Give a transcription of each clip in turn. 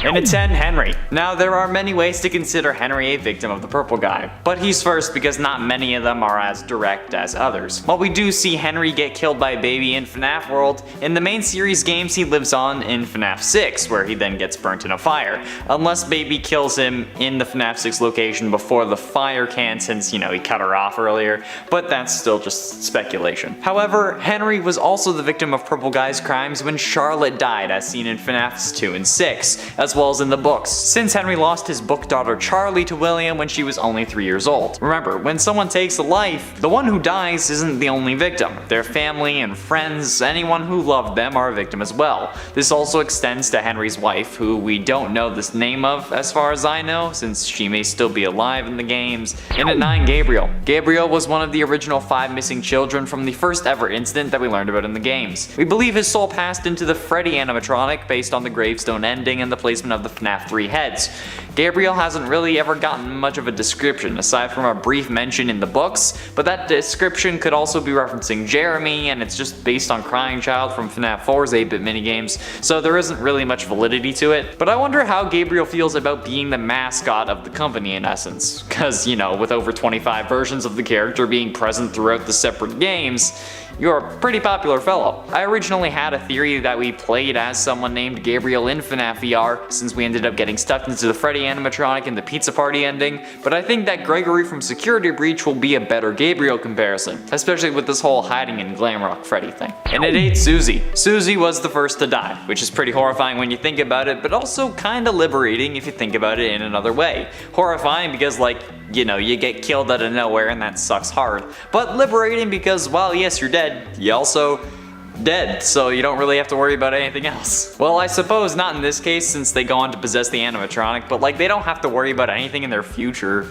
And at 10, Henry. Now there are many ways to consider Henry a victim of the purple guy, but he's first because not many of them are as direct as others. While we do see Henry get killed by a baby in FNAF World, in the main series games he lives on in FNAF 6, where he then gets burnt in a fire. Unless baby kills him in the FNAF 6 location before the fire can, since he cut her off earlier, but that's still just speculation. However, Henry was also the victim of purple guy's crimes when Charlotte died, as seen in FNAFs 2 and 6, as well as in the books, since Henry lost his book daughter Charlie to William when she was only 3 years old. Remember, when someone takes a life, the one who dies isn't the only victim. Their family and friends, anyone who loved them, are a victim as well. This also extends to Henry's wife, who we don't know the name of as far as I know, since she may still be alive in the games. And at 9, Gabriel. Gabriel was one of the original 5 missing children from the first ever incident that we learned about in the games. We believe his soul passed into the Freddy animatronic based on the gravestone ending and the placement of the FNAF 3 heads. Gabriel hasn't really ever gotten much of a description, aside from a brief mention in the books, but that description could also be referencing Jeremy, and it's just based on Crying Child from FNAF 4's 8-bit minigames, so there isn't really much validity to it. But I wonder how Gabriel feels about being the mascot of the company in essence, cause with over 25 versions of the character being present throughout the separate games, you're a pretty popular fellow. I originally had a theory that we played as someone named Gabriel in FNAF VR, since we ended up getting stuck into the Freddy animatronic in the pizza party ending, but I think that Gregory from Security Breach will be a better Gabriel comparison, especially with this whole hiding in Glamrock Freddy thing. And at 8, Susie. Susie was the first to die, which is pretty horrifying when you think about it, but also kinda liberating if you think about it in another way. Horrifying because you get killed out of nowhere and that sucks hard. But liberating because, while yes, you're dead, you also dead, so you don't really have to worry about anything else. Well, I suppose not in this case, since they go on to possess the animatronic, but they don't have to worry about anything in their future,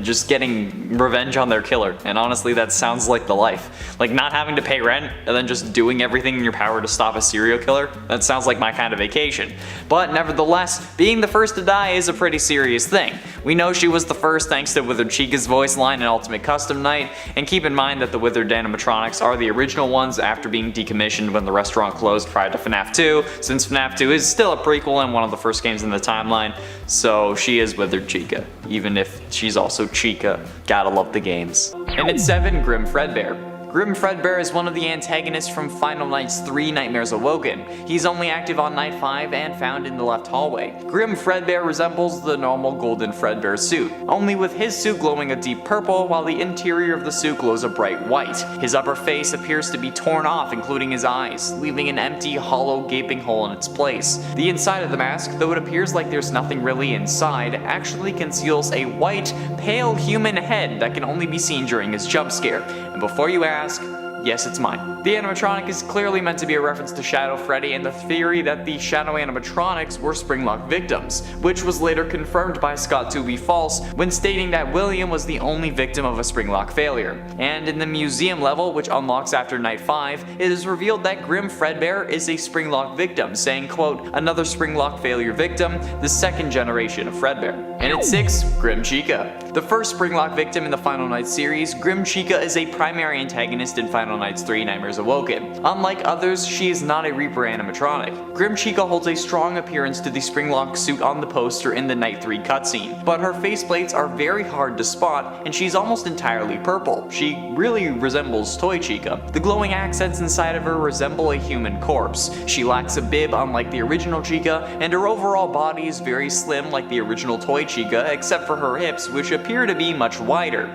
just getting revenge on their killer. And honestly, that sounds like the life. Not having to pay rent and then just doing everything in your power to stop a serial killer. That sounds like my kind of vacation. But nevertheless, being the first to die is a pretty serious thing. We know she was the first thanks to Withered Chica's voice line in Ultimate Custom Night, and keep in mind that the Withered animatronics are the original ones after being decommissioned when the restaurant closed prior to FNAF 2, since FNAF 2 is still a prequel and one of the first games in the timeline, so she is Withered Chica, even if she's also Chica. Gotta love the games. And at 7, Grim Fredbear. Grim Fredbear is one of the antagonists from Final Nights 3 Nightmares Awoken. He's only active on Night 5 and found in the left hallway. Grim Fredbear resembles the normal golden Fredbear suit, only with his suit glowing a deep purple while the interior of the suit glows a bright white. His upper face appears to be torn off, including his eyes, leaving an empty, hollow, gaping hole in its place. The inside of the mask, though it appears like there's nothing really inside, actually conceals a white, pale human head that can only be seen during his jump scare. And before you ask, yes, it's mine. The animatronic is clearly meant to be a reference to Shadow Freddy and the theory that the Shadow animatronics were Springlock victims, which was later confirmed by Scott to be false when stating that William was the only victim of a Springlock failure. And in the museum level, which unlocks after Night 5, it is revealed that Grim Fredbear is a Springlock victim, saying, quote, another Springlock failure victim, the second generation of Fredbear. And at 6, Grim Chica. The first Springlock victim in the Final Nights series, Grim Chica is a primary antagonist in Final Nights 3 Nightmares Awoken. Unlike others, she is not a Reaper animatronic. Grim Chica holds a strong appearance to the Springlock suit on the poster in the Night 3 cutscene, but her faceplates are very hard to spot and she's almost entirely purple. She really resembles Toy Chica. The glowing accents inside of her resemble a human corpse. She lacks a bib unlike the original Chica, and her overall body is very slim like the original Toy Chica, except for her hips, which appear to be much wider.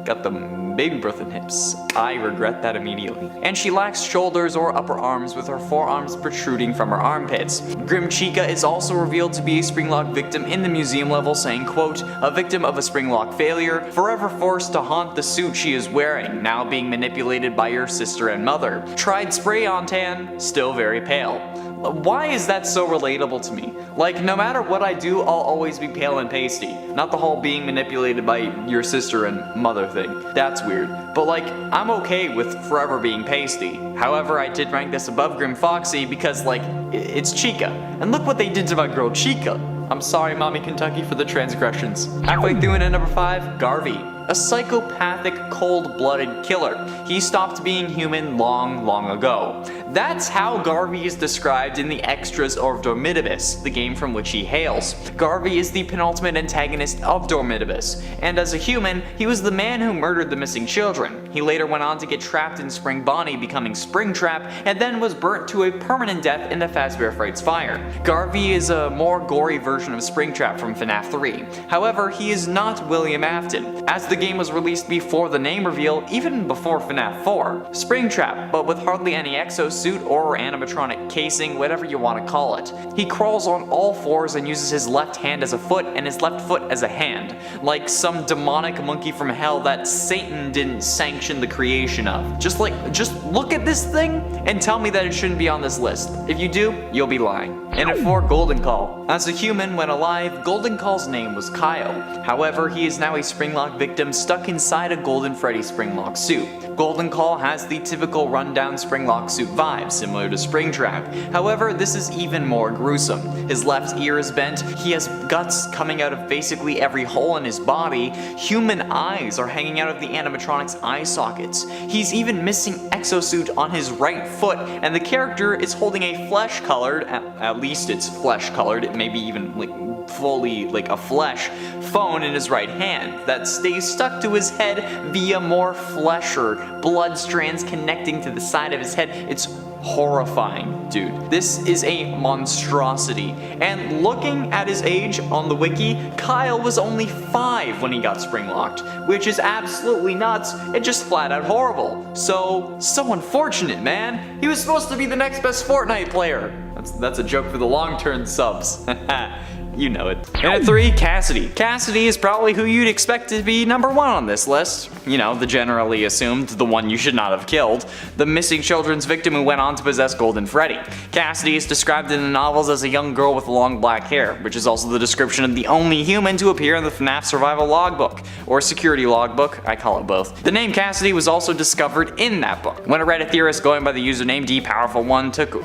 Got the baby birth in hips. I regret that immediately. And she lacks shoulders or upper arms, with her forearms protruding from her armpits. Grim Chica is also revealed to be a Springlock victim in the museum level, saying, quote, a victim of a Springlock failure, forever forced to haunt the suit she is wearing, now being manipulated by her sister and mother. Tried spray on tan, still very pale. Why is that so relatable to me? No matter what I do, I'll always be pale and pasty. Not the whole being manipulated by your sister and mother thing. That's weird. But I'm okay with forever being pasty. However, I did rank this above Grim Foxy because, it's Chica. And look what they did to my girl Chica. I'm sorry, Mommy Kentucky, for the transgressions. Halfway through in at number 5, Garvey. A psychopathic, cold-blooded killer. He stopped being human long, long ago. That's how Garvey is described in the extras of Dormitibus, the game from which he hails. Garvey is the penultimate antagonist of Dormitibus, and as a human, he was the man who murdered the missing children. He later went on to get trapped in Spring Bonnie, becoming Springtrap, and then was burnt to a permanent death in the Fazbear Frights fire. Garvey is a more gory version of Springtrap from FNAF 3. However, he is not William Afton, as the game was released before the name reveal, even before FNAF 4. Springtrap, but with hardly any exosuit or animatronic casing, whatever you want to call it. He crawls on all fours and uses his left hand as a foot and his left foot as a hand, like some demonic monkey from hell that Satan didn't sanction the creation of. Just look at this thing and tell me that it shouldn't be on this list. If you do, you'll be lying. And at 4, Golden Call. As a human, when alive, Golden Call's name was Kyle. However, he is now a Springlock victim stuck inside a Golden Freddy Springlock suit. Golden Call has the typical rundown Springlock suit vibe, similar to Springtrap. However, this is even more gruesome. His left ear is bent, he has guts coming out of basically every hole in his body, human eyes are hanging out of the animatronic's eye sockets. He's even missing exosuit on his right foot, and the character is holding a flesh-colored, at least it's flesh-colored, it may be even fully a flesh phone in his right hand that stays stuck to his head via more flesh or blood strands connecting to the side of his head. It's horrifying, dude. This is a monstrosity. And looking at his age on the wiki, Kyle was only 5 when he got Springlocked, which is absolutely nuts and just flat out horrible. So unfortunate, man. He was supposed to be the next best Fortnite player. That's a joke for the long-term subs. You know it. And at 3, Cassidy. Cassidy is probably who you'd expect to be number 1 on this list. You know, the generally assumed, the one you should not have killed. The missing children's victim who went on to possess Golden Freddy. Cassidy is described in the novels as a young girl with long black hair, which is also the description of the only human to appear in the FNAF survival logbook, or security logbook, I call it both. The name Cassidy was also discovered in that book, when a Reddit theorist going by the username DPowerful1 took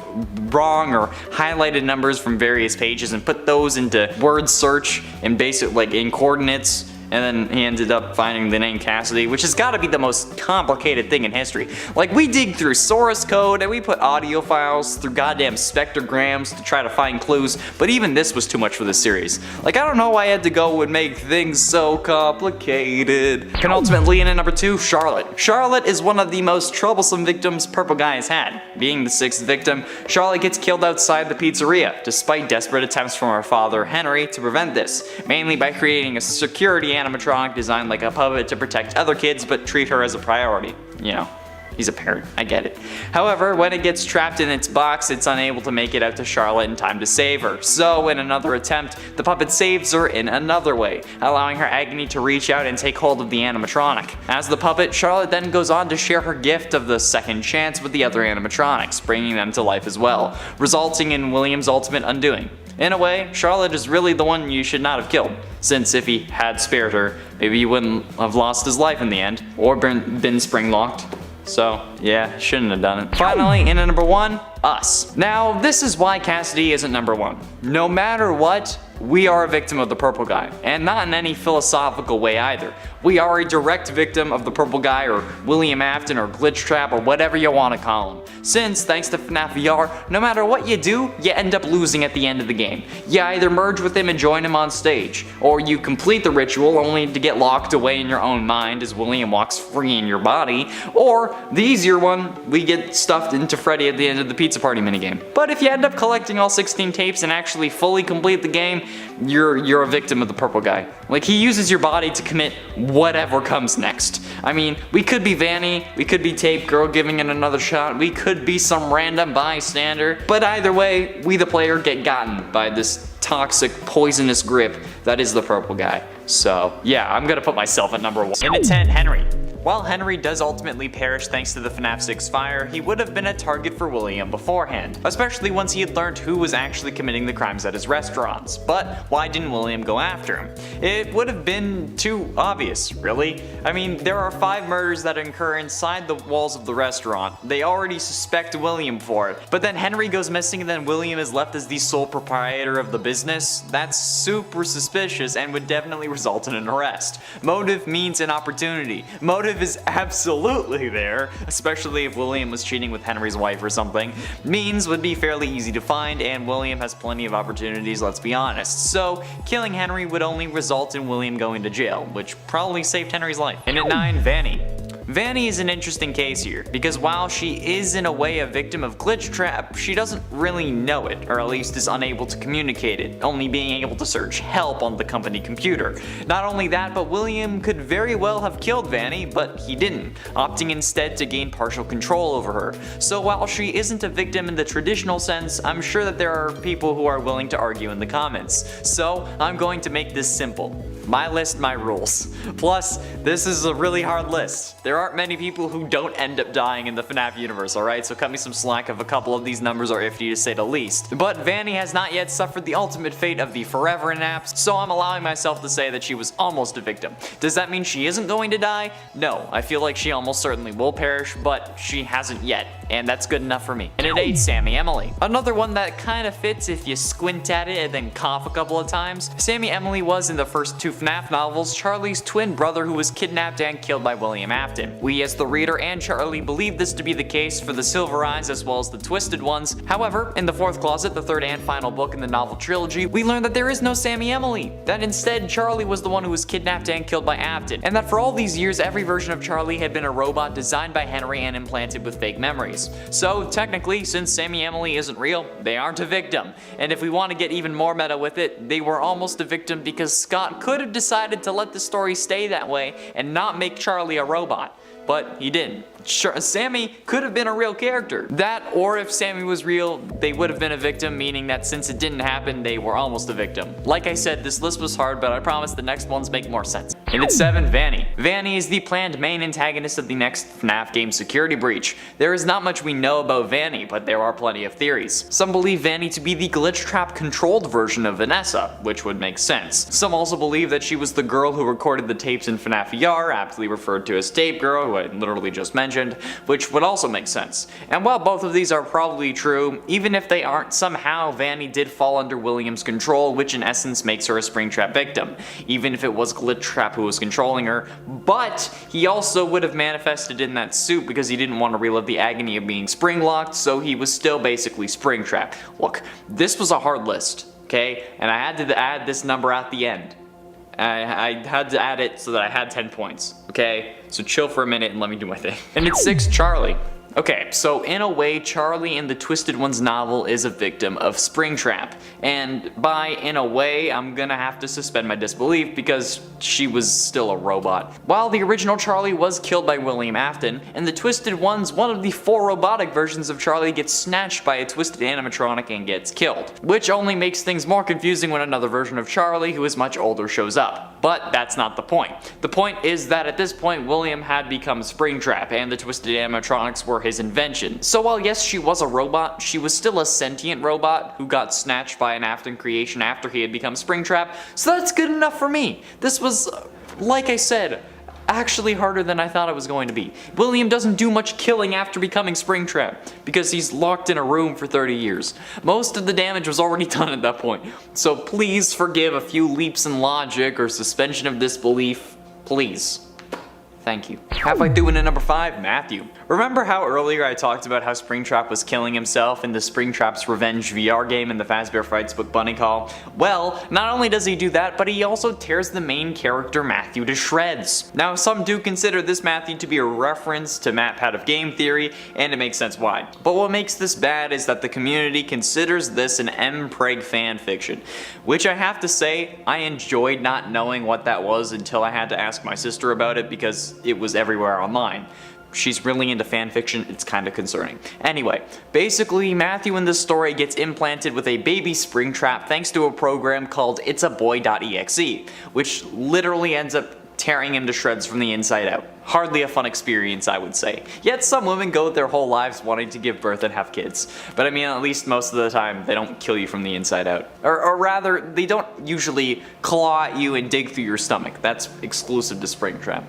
wrong or highlighted numbers from various pages and put those into word search and in coordinates, and then he ended up finding the name Cassidy, which has got to be the most complicated thing in history. We dig through source code and we put audio files through goddamn spectrograms to try to find clues, but even this was too much for this series. I don't know why I had to go and make things so complicated. Penultimately, in at number 2, Charlotte. Charlotte is one of the most troublesome victims Purple Guy has had. Being the 6th victim, Charlotte gets killed outside the pizzeria, despite desperate attempts from her father, Henry, to prevent this, mainly by creating a security animatronic designed like a puppet to protect other kids but treat her as a priority. You know, he's a parent, I get it. However, when it gets trapped in its box, it's unable to make it out to Charlotte in time to save her. So, in another attempt, the puppet saves her in another way, allowing her agony to reach out and take hold of the animatronic. As the puppet, Charlotte then goes on to share her gift of the second chance with the other animatronics, bringing them to life as well, resulting in William's ultimate undoing. In a way, Charlotte is really the one you should not have killed, since if he had spared her, maybe he wouldn't have lost his life in the end, or been spring-locked. So, yeah, shouldn't have done it. Finally, in at number 1, us. Now, this is why Cassidy isn't number 1. No matter what, we are a victim of the Purple Guy, and not in any philosophical way either. We are a direct victim of the Purple Guy, or William Afton, or Glitchtrap, or whatever you want to call him. Since, thanks to FNAF VR, no matter what you do, you end up losing at the end of the game. You either merge with him and join him on stage, or you complete the ritual only to get locked away in your own mind as William walks free in your body, or, the easier one, we get stuffed into Freddy at the end of the Pizza Party minigame. But if you end up collecting all 16 tapes and actually fully complete the game, you're a victim of the Purple Guy. He uses your body to commit whatever comes next. I mean, we could be Vanny, we could be Tape Girl giving it another shot, we could be some random bystander, but either way, we the player get gotten by this toxic, poisonous grip that is the Purple Guy. So, yeah, I'm gonna put myself at number 1. In at 10, Henry. While Henry does ultimately perish thanks to the FNAF 6 fire, he would have been a target for William beforehand, especially once he had learned who was actually committing the crimes at his restaurants. But why didn't William go after him? It would have been too obvious, really. I mean, there are 5 murders that occur inside the walls of the restaurant. They already suspect William for it, but then Henry goes missing and then William is left as the sole proprietor of the business. That's super suspicious and would definitely result in an arrest. Motive means an opportunity. Motive motive is absolutely there, especially if William was cheating with Henry's wife or something. Means would be fairly easy to find, and William has plenty of opportunities, let's be honest. So killing Henry would only result in William going to jail, which probably saved Henry's life. And at 9, Vanny. Vanny is an interesting case here, because while she is in a way a victim of glitch trap, she doesn't really know it, or at least is unable to communicate it, only being able to search help on the company computer. Not only that, but William could very well have killed Vanny, but he didn't, opting instead to gain partial control over her. So while she isn't a victim in the traditional sense, I'm sure that there are people who are willing to argue in the comments. So I'm going to make this simple. My list, my rules. Plus, this is a really hard list. There aren't many people who don't end up dying in the FNAF universe, alright? So cut me some slack if a couple of these numbers are iffy to say the least. But Vanny has not yet suffered the ultimate fate of the forever naps, so I'm allowing myself to say that she was almost a victim. Does that mean she isn't going to die? No, I feel like she almost certainly will perish, but she hasn't yet, and that's good enough for me. And at 8, Sammy Emily. Another one that kinda fits if you squint at it and then cough a couple of times. Sammy Emily was in the first 2 FNAF novels Charlie's twin brother who was kidnapped and killed by William Afton. We as the reader and Charlie believe this to be the case for the Silver Eyes as well as the Twisted Ones. However, in The Fourth Closet, the third and final book in the novel trilogy, we learn that there is no Sammy Emily, that instead Charlie was the one who was kidnapped and killed by Afton, and that for all these years every version of Charlie had been a robot designed by Henry and implanted with fake memories. So technically, since Sammy Emily isn't real, they aren't a victim. And if we want to get even more meta with it, they were almost a victim because Scott could have decided to let the story stay that way and not make Charlie a robot. But he didn't. Sure, Sammy could have been a real character. That, or if Sammy was real, they would have been a victim, meaning that since it didn't happen, they were almost a victim. Like I said, this list was hard, but I promise the next ones make more sense. And at 7, Vanny. Vanny is the planned main antagonist of the next FNAF game Security Breach. There is not much we know about Vanny, but there are plenty of theories. Some believe Vanny to be the glitch trap controlled version of Vanessa, which would make sense. Some also believe that she was the girl who recorded the tapes in FNAF VR, aptly referred to as Tape Girl, who I literally just mentioned, which would also make sense. And while both of these are probably true, even if they aren't, somehow Vanny did fall under William's control, which in essence makes her a Springtrap victim, even if it was Glitch Trap who was controlling her. But he also would have manifested in that suit because he didn't want to relive the agony of being spring locked, so he was still basically Springtrap. Look, this was a hard list, okay? And I had to add this number at the end. I had to add it so that I had 10 points, okay? So chill for a minute and let me do my thing. And at 6, Charlie. Okay, so in a way, Charlie in the Twisted Ones novel is a victim of Springtrap. And by in a way, I'm gonna have to suspend my disbelief because she was still a robot. While the original Charlie was killed by William Afton, in the Twisted Ones, one of the 4 robotic versions of Charlie gets snatched by a twisted animatronic and gets killed. Which only makes things more confusing when another version of Charlie, who is much older, shows up. But that's not the point. The point is that at this point, William had become Springtrap, and the twisted animatronics were his invention. So while yes, she was a robot, she was still a sentient robot who got snatched by an Afton creation after he had become Springtrap, so that's good enough for me. This was, like I said, actually harder than I thought it was going to be. William doesn't do much killing after becoming Springtrap, because he's locked in a room for 30 years. Most of the damage was already done at that point, so please forgive a few leaps in logic or suspension of disbelief, please. Thank you. Halfway through into number 5, Matthew. Remember how earlier I talked about how Springtrap was killing himself in the Springtrap's Revenge VR game in the Fazbear Frights book Bunny Call? Well, not only does he do that, but he also tears the main character Matthew to shreds. Now, some do consider this Matthew to be a reference to MatPat of game theory, and it makes sense why. But what makes this bad is that the community considers this an M-Preg fanfiction, which I have to say, I enjoyed not knowing what that was until I had to ask my sister about it because it was everywhere online. She's really into fanfiction, it's kinda concerning. Anyway, basically Matthew in this story gets implanted with a baby Springtrap thanks to a program called itsaboy.exe, which literally ends up tearing him to shreds from the inside out. Hardly a fun experience, I would say. Yet some women go their whole lives wanting to give birth and have kids. But I mean, at least most of the time, they don't kill you from the inside out. Or rather, they don't usually claw at you and dig through your stomach. That's exclusive to Springtrap.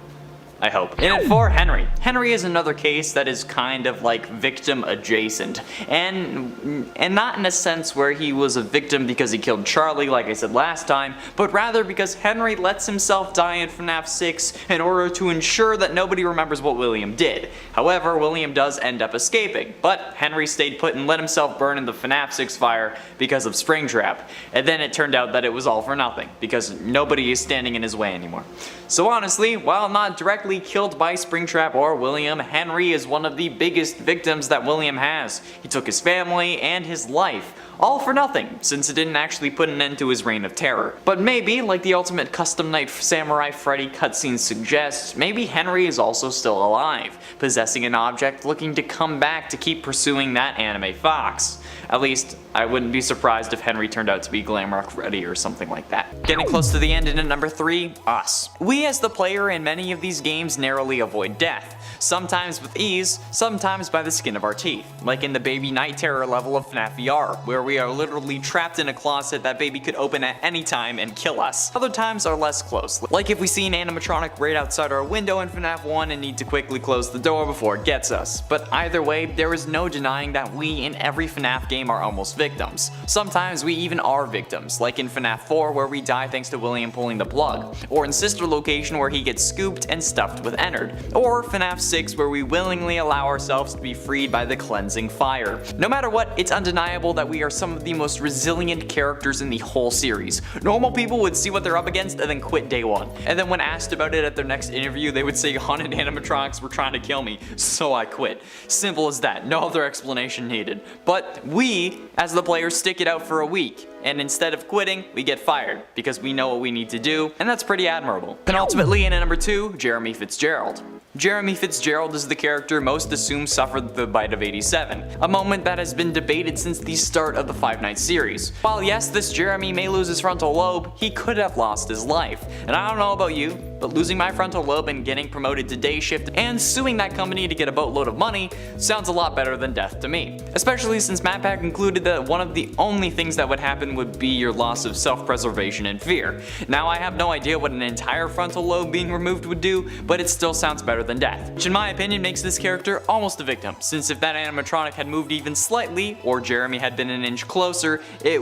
I hope. And at 4, Henry. Henry is another case that is kind of like victim adjacent, and not in a sense where he was a victim because he killed Charlie like I said last time, but rather because Henry lets himself die in FNAF 6 in order to ensure that nobody remembers what William did. However, William does end up escaping, but Henry stayed put and let himself burn in the FNAF 6 fire because of Springtrap, and then it turned out that it was all for nothing, because nobody is standing in his way anymore. So honestly, while not directly killed by Springtrap or William, Henry is one of the biggest victims that William has. He took his family and his life, all for nothing, since it didn't actually put an end to his reign of terror. But maybe, like the ultimate custom night Samurai Freddy cutscene suggests, maybe Henry is also still alive, possessing an object looking to come back to keep pursuing that anime fox. At least, I wouldn't be surprised if Henry turned out to be Glamrock Freddy or something like that. Getting close to the end, and at number 3, us. We as the player in many of these games narrowly avoid death. Sometimes with ease, sometimes by the skin of our teeth. Like in the Baby Night Terror level of FNAF VR, where we are literally trapped in a closet that Baby could open at any time and kill us. Other times are less close, like if we see an animatronic right outside our window in FNAF 1 and need to quickly close the door before it gets us. But either way, there is no denying that we in every FNAF game are almost victims. Sometimes we even are victims, like in FNAF 4 where we die thanks to William pulling the plug, or in Sister Location where he gets scooped and stuffed with Ennard, or FNAF 6 where we willingly allow ourselves to be freed by the cleansing fire. No matter what, it's undeniable that we are some of the most resilient characters in the whole series. Normal people would see what they're up against and then quit day one. And then when asked about it at their next interview, they would say haunted animatronics were trying to kill me, so I quit. Simple as that, no other explanation needed. But we, as the players, stick it out for a week. And instead of quitting, we get fired, because we know what we need to do, and that's pretty admirable. Penultimately, in at number 2, Jeremy Fitzgerald. Jeremy Fitzgerald is the character most assumed suffered the bite of 87, a moment that has been debated since the start of the Five Nights series. While yes, this Jeremy may lose his frontal lobe, he could have lost his life. And I don't know about you, but losing my frontal lobe and getting promoted to day shift and suing that company to get a boatload of money sounds a lot better than death to me. Especially since MatPack concluded that one of the only things that would happen would be your loss of self-preservation and fear. Now I have no idea what an entire frontal lobe being removed would do, but it still sounds better than death, which in my opinion makes this character almost a victim, since if that animatronic had moved even slightly, or Jeremy had been an inch closer, it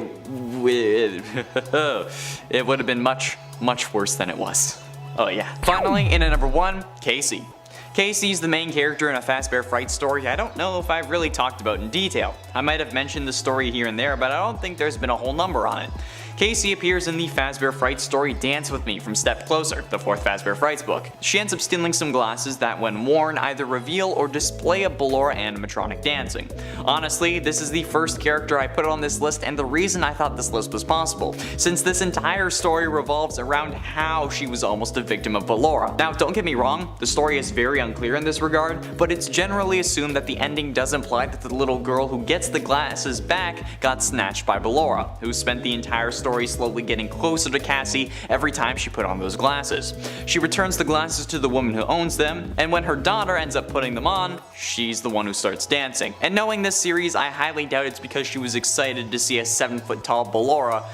would have been much worse than it was. Oh yeah. Finally, in at number 1, Casey. Casey's the main character in a Fazbear Fright story I don't know if I've really talked about in detail. I might have mentioned the story here and there, but I don't think there's been a whole number on it. Casey appears in the Fazbear Fright story Dance With Me from Step Closer, the 4th Fazbear Frights book. She ends up stealing some glasses that when worn either reveal or display a Ballora animatronic dancing. Honestly, this is the first character I put on this list and the reason I thought this list was possible, since this entire story revolves around how she was almost a victim of Ballora. Now don't get me wrong, the story is very unclear in this regard, but it's generally assumed that the ending does imply that the little girl who gets the glasses back got snatched by Ballora, who spent the entire story slowly getting closer to Cassie every time she put on those glasses. She returns the glasses to the woman who owns them, and when her daughter ends up putting them on, she's the one who starts dancing. And knowing this series, I highly doubt it's because she was excited to see a 7-foot-tall Ballora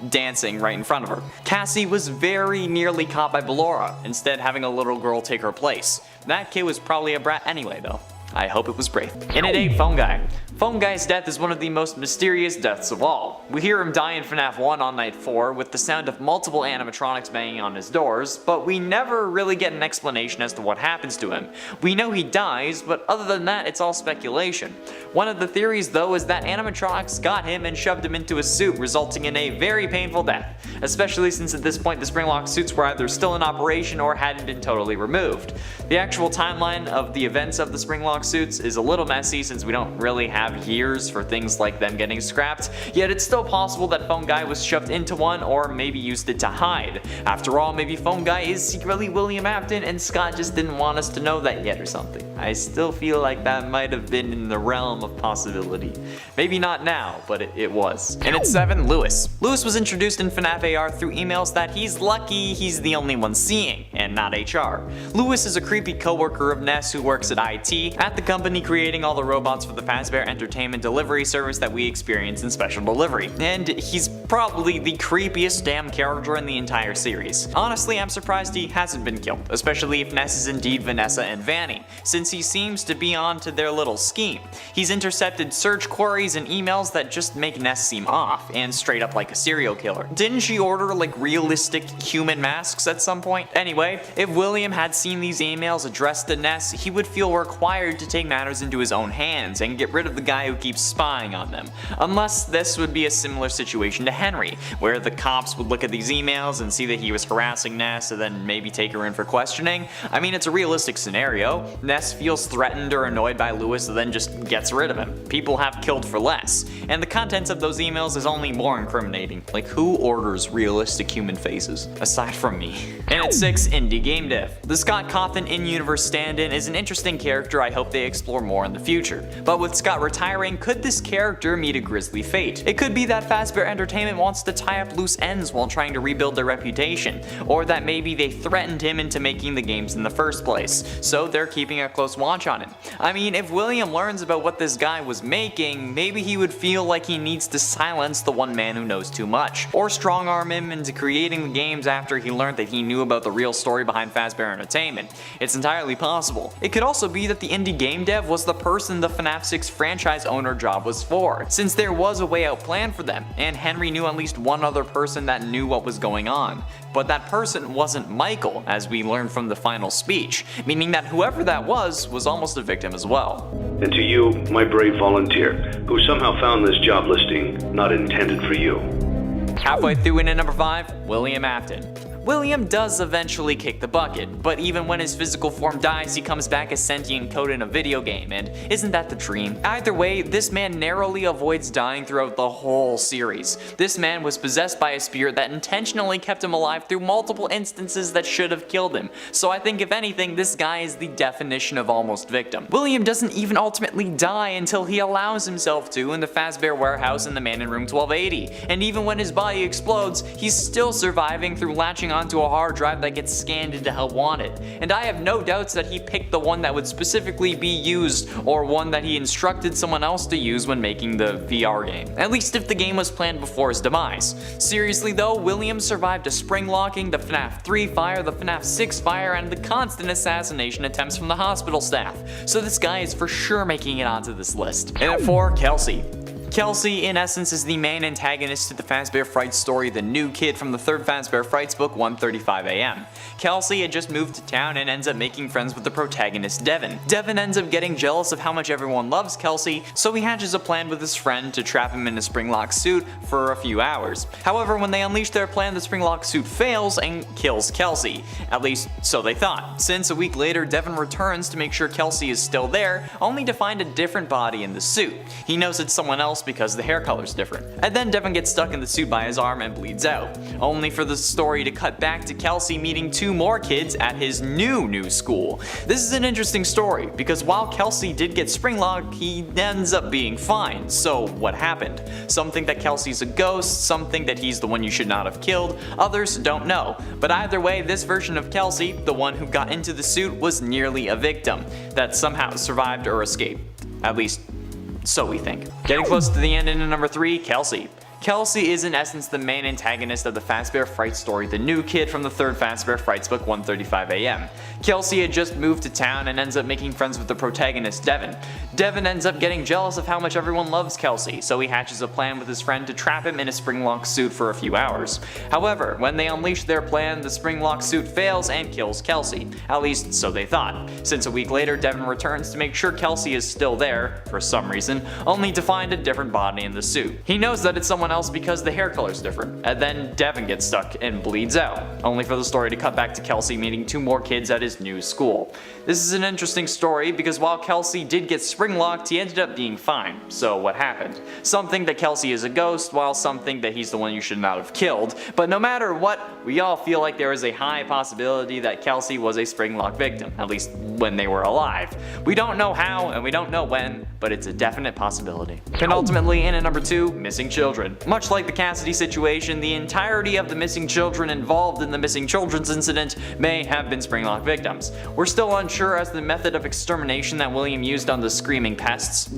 dancing right in front of her. Cassie was very nearly caught by Ballora, instead having a little girl take her place. That kid was probably a brat anyway though. I hope it was brave. In at 8, Phone Guy. Phone Guy's death is one of the most mysterious deaths of all. We hear him die in FNAF 1 on night 4 with the sound of multiple animatronics banging on his doors, but we never really get an explanation as to what happens to him. We know he dies, but other than that, it's all speculation. One of the theories though is that animatronics got him and shoved him into a suit, resulting in a very painful death, especially since at this point the spring-lock suits were either still in operation or hadn't been totally removed. The actual timeline of the events of the spring-lock suits is a little messy since we don't really have years for things like them getting scrapped, yet it's still possible that Phone Guy was shoved into one or maybe used it to hide. After all, maybe Phone Guy is secretly William Afton and Scott just didn't want us to know that yet or something. I still feel like that might have been in the realm of possibility. Maybe not now, but it was. And at 7, Lewis. Lewis was introduced in FNAF AR through emails that he's lucky he's the only one seeing, and not HR. Lewis is a creepy co-worker of Ness who works at IT, at the company creating all the robots for the Fazbear Entertainment delivery service that we experience in Special Delivery. And he's probably the creepiest damn character in the entire series. Honestly, I'm surprised he hasn't been killed, especially if Ness is indeed Vanessa and Vanny, since he seems to be onto their little scheme. He's intercepted search queries and emails that just make Ness seem off, and straight up like a serial killer. Didn't she order like realistic human masks at some point? Anyway, if William had seen these emails addressed to Ness, he would feel required to take matters into his own hands and get rid of the guy who keeps spying on them. Unless this would be a similar situation to Henry, where the cops would look at these emails and see that he was harassing Ness and then maybe take her in for questioning. I mean, it's a realistic scenario. Ness feels threatened or annoyed by Lewis and then just gets rid of him. People have killed for less, and the contents of those emails is only more incriminating. Like, who orders realistic human faces? Aside from me. And at 6, indie game dev. The Scott Cawthon in-universe stand-in is an interesting character I hope they explore more in the future. But with Scott retiring, could this character meet a grisly fate? It could be that Fazbear Entertainment wants to tie up loose ends while trying to rebuild their reputation, or that maybe they threatened him into making the games in the first place, so they're keeping a close watch on him. I mean, if William learns about what this guy was making, maybe he would feel like he needs to silence the one man who knows too much, or strong-arm him into creating the games after he learned that he knew about the real story behind Fazbear Entertainment. It's entirely possible. It could also be that the indie game dev was the person the FNAF 6 franchise owner job was for, since there was a way out plan for them, and Henry knew at least one other person that knew what was going on. But that person wasn't Michael, as we learned from the final speech, meaning that whoever that was almost a victim as well. And to you, my brave volunteer, who somehow found this job listing not intended for you. Halfway through in at number 5, William Afton. William does eventually kick the bucket, but even when his physical form dies, he comes back as sentient code in a video game, and isn't that the dream? Either way, this man narrowly avoids dying throughout the whole series. This man was possessed by a spirit that intentionally kept him alive through multiple instances that should have killed him, so I think if anything, this guy is the definition of almost victim. William doesn't even ultimately die until he allows himself to in the Fazbear warehouse in the Man in Room 1280, and even when his body explodes, he's still surviving through latching onto a hard drive that gets scanned into Help Wanted, and I have no doubts that he picked the one that would specifically be used, or one that he instructed someone else to use when making the VR game. At least if the game was planned before his demise. Seriously though, William survived a spring locking, the FNAF 3 fire, the FNAF 6 fire, and the constant assassination attempts from the hospital staff, so this guy is for sure making it onto this list. And at 4, Kelsey. Kelsey, in essence, is the main antagonist to the Fazbear Fright story, the new kid from the third Fazbear Frights book, 1:35 AM. Kelsey had just moved to town and ends up making friends with the protagonist, Devin. Devin ends up getting jealous of how much everyone loves Kelsey, so he hatches a plan with his friend to trap him in a spring-lock suit for a few hours. However, when they unleash their plan, the spring-lock suit fails and kills Kelsey. At least, so they thought, since a week later, Devin returns to make sure Kelsey is still there, only to find a different body in the suit. He knows it's someone else because the hair color's different. And then Devin gets stuck in the suit by his arm and bleeds out, only for the story to cut back to Kelsey meeting 2 more kids at his new school. This is an interesting story, because while Kelsey did get springlocked, he ends up being fine. So what happened? Some think that Kelsey's a ghost, some think that he's the one you should not have killed, others don't know. But either way, this version of Kelsey, the one who got into the suit, was nearly a victim that somehow survived or escaped. At least, so we think. Getting close to the end in number 3, Kelsey. Kelsey is in essence the main antagonist of the Fazbear Fright story, the new kid from the third Fazbear Frights book, 1:35 AM. Kelsey had just moved to town and ends up making friends with the protagonist, Devin. Devin ends up getting jealous of how much everyone loves Kelsey, so he hatches a plan with his friend to trap him in a spring-lock suit for a few hours. However, when they unleash their plan, the spring-lock suit fails and kills Kelsey. At least, so they thought. Since a week later, Devin returns to make sure Kelsey is still there, for some reason, only to find a different body in the suit. He knows that it's someone else because the hair color's different, and then Devin gets stuck and bleeds out, only for the story to cut back to Kelsey meeting 2 more kids at his new school. This is an interesting story because while Kelsey did get spring-locked, he ended up being fine. So what happened? Some think that Kelsey is a ghost, while some think that he's the one you should not have killed, but no matter what, we all feel like there is a high possibility that Kelsey was a spring-lock victim, at least when they were alive. We don't know how and we don't know when, but it's a definite possibility. And ultimately, in at number 2, missing children. Much like the Cassidy situation, the entirety of the missing children involved in the missing children's incident may have been Springlock victims. We're still unsure as to the method of extermination that William used on the screaming pests.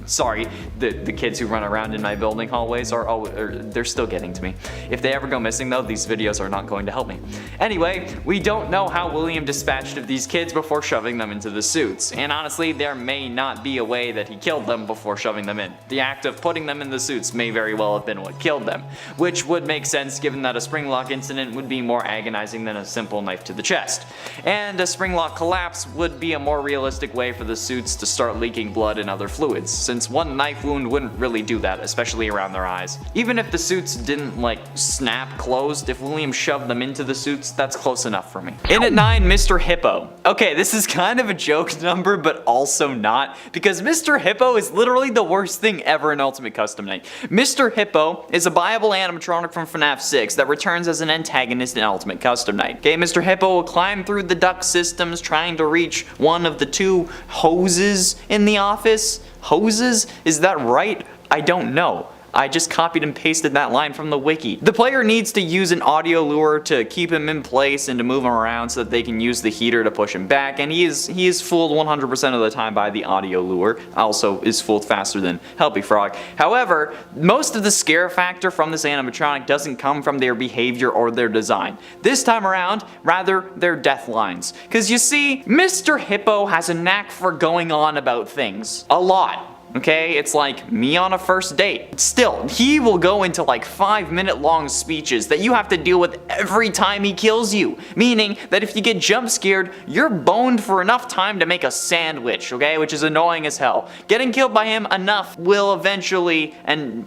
Sorry, the kids who run around in my building hallways they're still getting to me. If they ever go missing though, these videos are not going to help me. Anyway, we don't know how William dispatched of these kids before shoving them into the suits, and honestly there may not be a way that he killed them before shoving them in. The act of putting them in the suits may very well have been what killed them, which would make sense given that a Springlock incident would be more agonizing than a simple knife to the chest. And a Springlock collapse would be a more realistic way for the suits to start leaking blood and other fluids, since one knife wound wouldn't really do that, especially around their eyes. Even if the suits didn't like snap closed, if William shoved them into the suits, that's close enough for me. In at 9, Mr. Hippo. Okay, this is kind of a joke number, but also not, because Mr. Hippo is literally the worst thing ever in Ultimate Custom Night. Mr. Hippo is a viable animatronic from FNAF 6 that returns as an antagonist in Ultimate Custom Night. Okay, Mr. Hippo will climb through the duct systems trying to reach one of the 2 hoses in the office. Hoses? Is that right? I don't know. I just copied and pasted that line from the wiki. The player needs to use an audio lure to keep him in place and to move him around so that they can use the heater to push him back, and he is fooled 100% of the time by the audio lure. Also is fooled faster than Helpy Frog. However, most of the scare factor from this animatronic doesn't come from their behavior or their design. This time around, rather, their death lines. Cause you see, Mr. Hippo has a knack for going on about things. A lot. Okay, it's like me on a first date. Still, he will go into like 5-minute long speeches that you have to deal with every time he kills you. Meaning that if you get jump scared, you're boned for enough time to make a sandwich, okay? Which is annoying as hell. Getting killed by him enough will eventually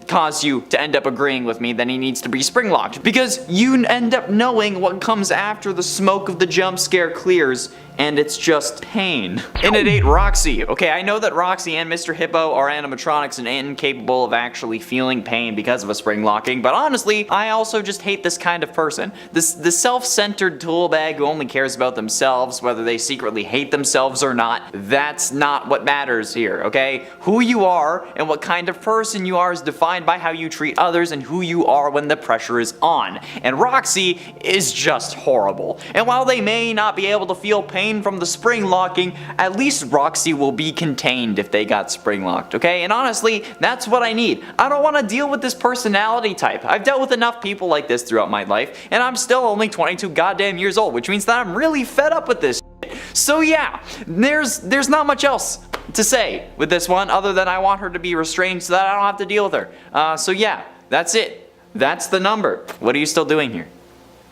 cause you to end up agreeing with me that he needs to be springlocked. Because you end up knowing what comes after the smoke of the jump scare clears, and it's just pain. In at 8, Roxy. Okay, I know that Roxy and Mr. Hippo are animatronics and incapable of actually feeling pain because of a spring locking, but honestly, I also just hate this kind of person. The self-centered tool bag who only cares about themselves, whether they secretly hate themselves or not. That's not what matters here, okay? Who you are and what kind of person you are is defined by how you treat others and who you are when the pressure is on. And Roxy is just horrible. And while they may not be able to feel pain from the spring locking, at least Roxy will be contained if they got spring locked, okay? And honestly, that's what I need. I don't want to deal with this personality type. I've dealt with enough people like this throughout my life, and I'm still only 22 goddamn years old, which means that I'm really fed up with this shit. So yeah, there's not much else to say with this one other than I want her to be restrained so that I don't have to deal with her. So yeah, that's it. That's the number. What are you still doing here?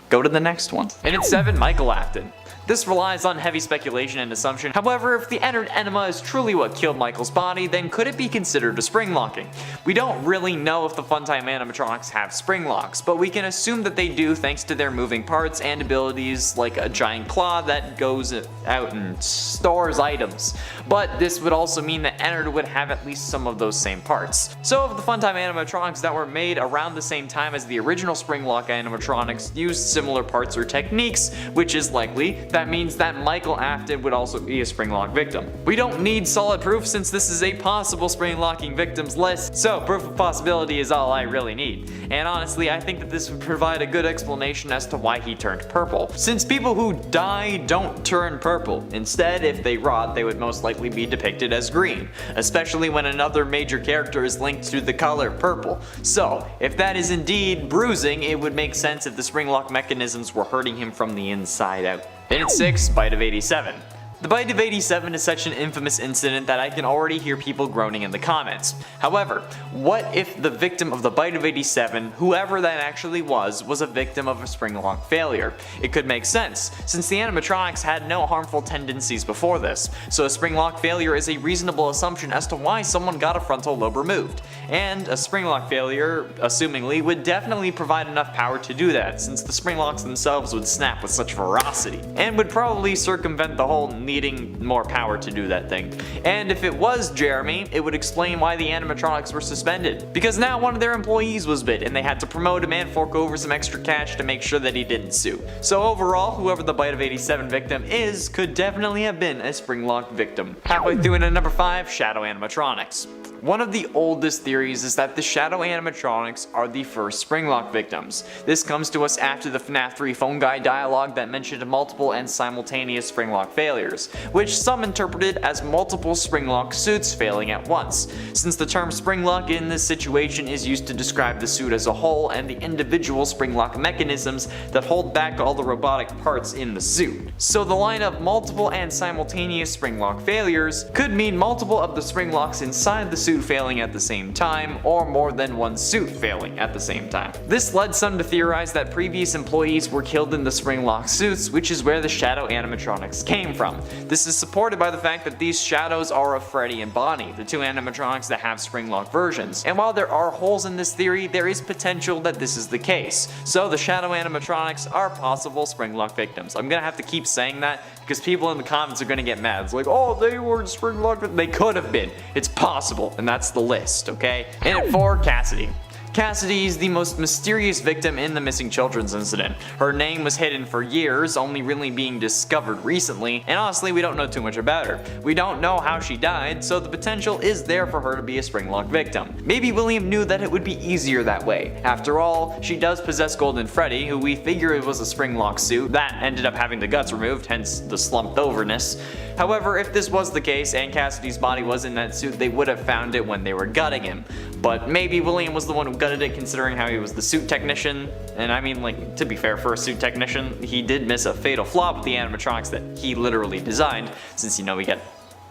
Go to the next one. And it's 7, Michael Afton. This relies on heavy speculation and assumption. However, if the entered enema is truly what killed Michael's body, then could it be considered a spring locking? We don't really know if the Funtime animatronics have spring locks, but we can assume that they do thanks to their moving parts and abilities like a giant claw that goes out and stores items. But this would also mean that Ennard would have at least some of those same parts. So if the Funtime animatronics that were made around the same time as the original spring lock animatronics used similar parts or techniques, which is likely, that means that Michael Afton would also be a spring lock victim. We don't need solid proof since this is a possible spring locking victims list, so proof of possibility is all I really need. And honestly, I think that this would provide a good explanation as to why he turned purple. Since people who die don't turn purple. Instead, if they rot, they would most likely be depicted as green, especially when another major character is linked to the color purple. So, if that is indeed bruising, it would make sense if the spring lock mechanisms were hurting him from the inside out. Then at 6, Bite of 87. The Bite of 87 is such an infamous incident that I can already hear people groaning in the comments. However, what if the victim of the Bite of 87, whoever that actually was a victim of a spring lock failure? It could make sense, since the animatronics had no harmful tendencies before this, so a spring lock failure is a reasonable assumption as to why someone got a frontal lobe removed. And a spring lock failure, assumingly, would definitely provide enough power to do that, since the spring locks themselves would snap with such ferocity, and would probably circumvent the whole needing more power to do that thing. And if it was Jeremy, it would explain why the animatronics were suspended, because now one of their employees was bit and they had to promote him and fork over some extra cash to make sure that he didn't sue. So overall, whoever the Bite of 87 victim is could definitely have been a spring lock victim. Halfway through into number 5, Shadow animatronics. One of the oldest theories is that the shadow animatronics are the first Springlock victims. This comes to us after the FNAF 3 phone guide dialogue that mentioned multiple and simultaneous Springlock failures, which some interpreted as multiple Springlock suits failing at once, since the term Springlock in this situation is used to describe the suit as a whole and the individual Springlock mechanisms that hold back all the robotic parts in the suit. So the line of multiple and simultaneous Springlock failures could mean multiple of the Springlocks inside the suit failing at the same time, or more than one suit failing at the same time. This led some to theorize that previous employees were killed in the Springlock suits, which is where the shadow animatronics came from. This is supported by the fact that these shadows are of Freddy and Bonnie, the two animatronics that have Springlock versions. And while there are holes in this theory, there is potential that this is the case. So the shadow animatronics are possible Springlock victims. I'm gonna have to keep saying that because people in the comments are gonna get mad. It's like, oh, they weren't Springlock. They could have been. It's possible, and that's the list, okay? And at 4, Cassidy. Cassidy is the most mysterious victim in the missing children's incident. Her name was hidden for years, only really being discovered recently, and honestly we don't know too much about her. We don't know how she died, so the potential is there for her to be a Springlock victim. Maybe William knew that it would be easier that way. After all, she does possess Golden Freddy, who we figured was a Springlock suit that ended up having the guts removed, hence the slumped overness. However, if this was the case and Cassidy's body was in that suit, they would have found it when they were gutting him. But maybe William was the one who gutted it, considering how he was the suit technician. And I mean, like, to be fair, for a suit technician, he did miss a fatal flaw with the animatronics that he literally designed, since, you know, he got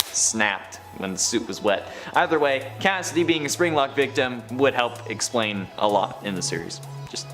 snapped when the suit was wet. Either way, Cassidy being a Springlock victim would help explain a lot in the series. Just,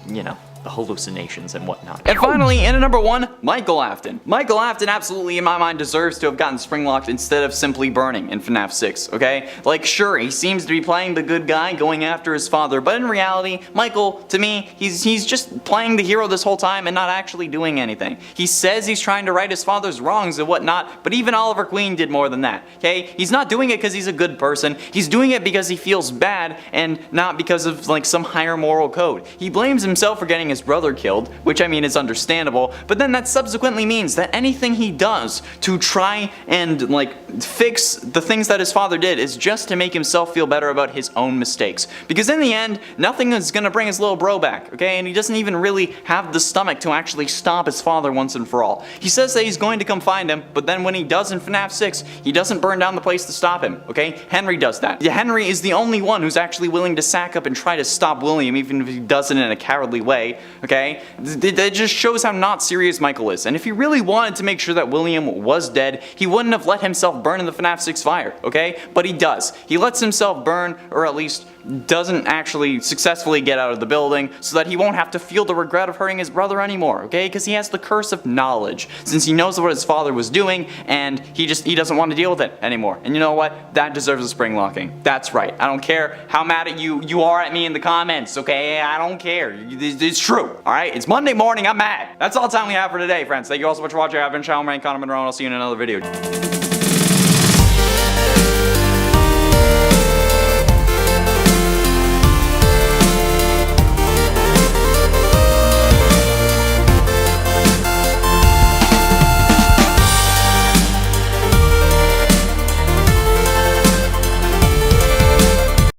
you know, the hallucinations and whatnot. And finally, in at number 1, Michael Afton. Michael Afton absolutely, in my mind, deserves to have gotten Springlocked instead of simply burning in FNAF 6, okay? Like, sure, he seems to be playing the good guy, going after his father, but in reality, Michael, to me, he's just playing the hero this whole time and not actually doing anything. He says he's trying to right his father's wrongs and whatnot, but even Oliver Queen did more than that, okay? He's not doing it because he's a good person, he's doing it because he feels bad and not because of, like, some higher moral code. He blames himself for getting his brother killed, which I mean is understandable, but then that subsequently means that anything he does to try and, like, fix the things that his father did is just to make himself feel better about his own mistakes. Because in the end, nothing is gonna bring his little bro back, okay? And he doesn't even really have the stomach to actually stop his father once and for all. He says that he's going to come find him, but then when he does in FNAF 6, he doesn't burn down the place to stop him, okay? Henry does that. Henry is the only one who's actually willing to sack up and try to stop William, even if he does it in a cowardly way, okay? That just shows how not serious Michael is. And if he really wanted to make sure that William was dead, he wouldn't have let himself burn in the FNAF 6 fire, okay? But he does. He lets himself burn, or at least doesn't actually successfully get out of the building, so that he won't have to feel the regret of hurting his brother anymore, okay? Because he has the curse of knowledge, since he knows what his father was doing, and he doesn't want to deal with it anymore. And you know what? That deserves a Springlocking. That's right. I don't care how mad at you are at me in the comments, okay? I don't care. It's true, alright? It's Monday morning, I'm mad. That's all the time we have for today, friends. Thank you all so much for watching. I've been Channel Man Connor Monroe, and I'll see you in another video.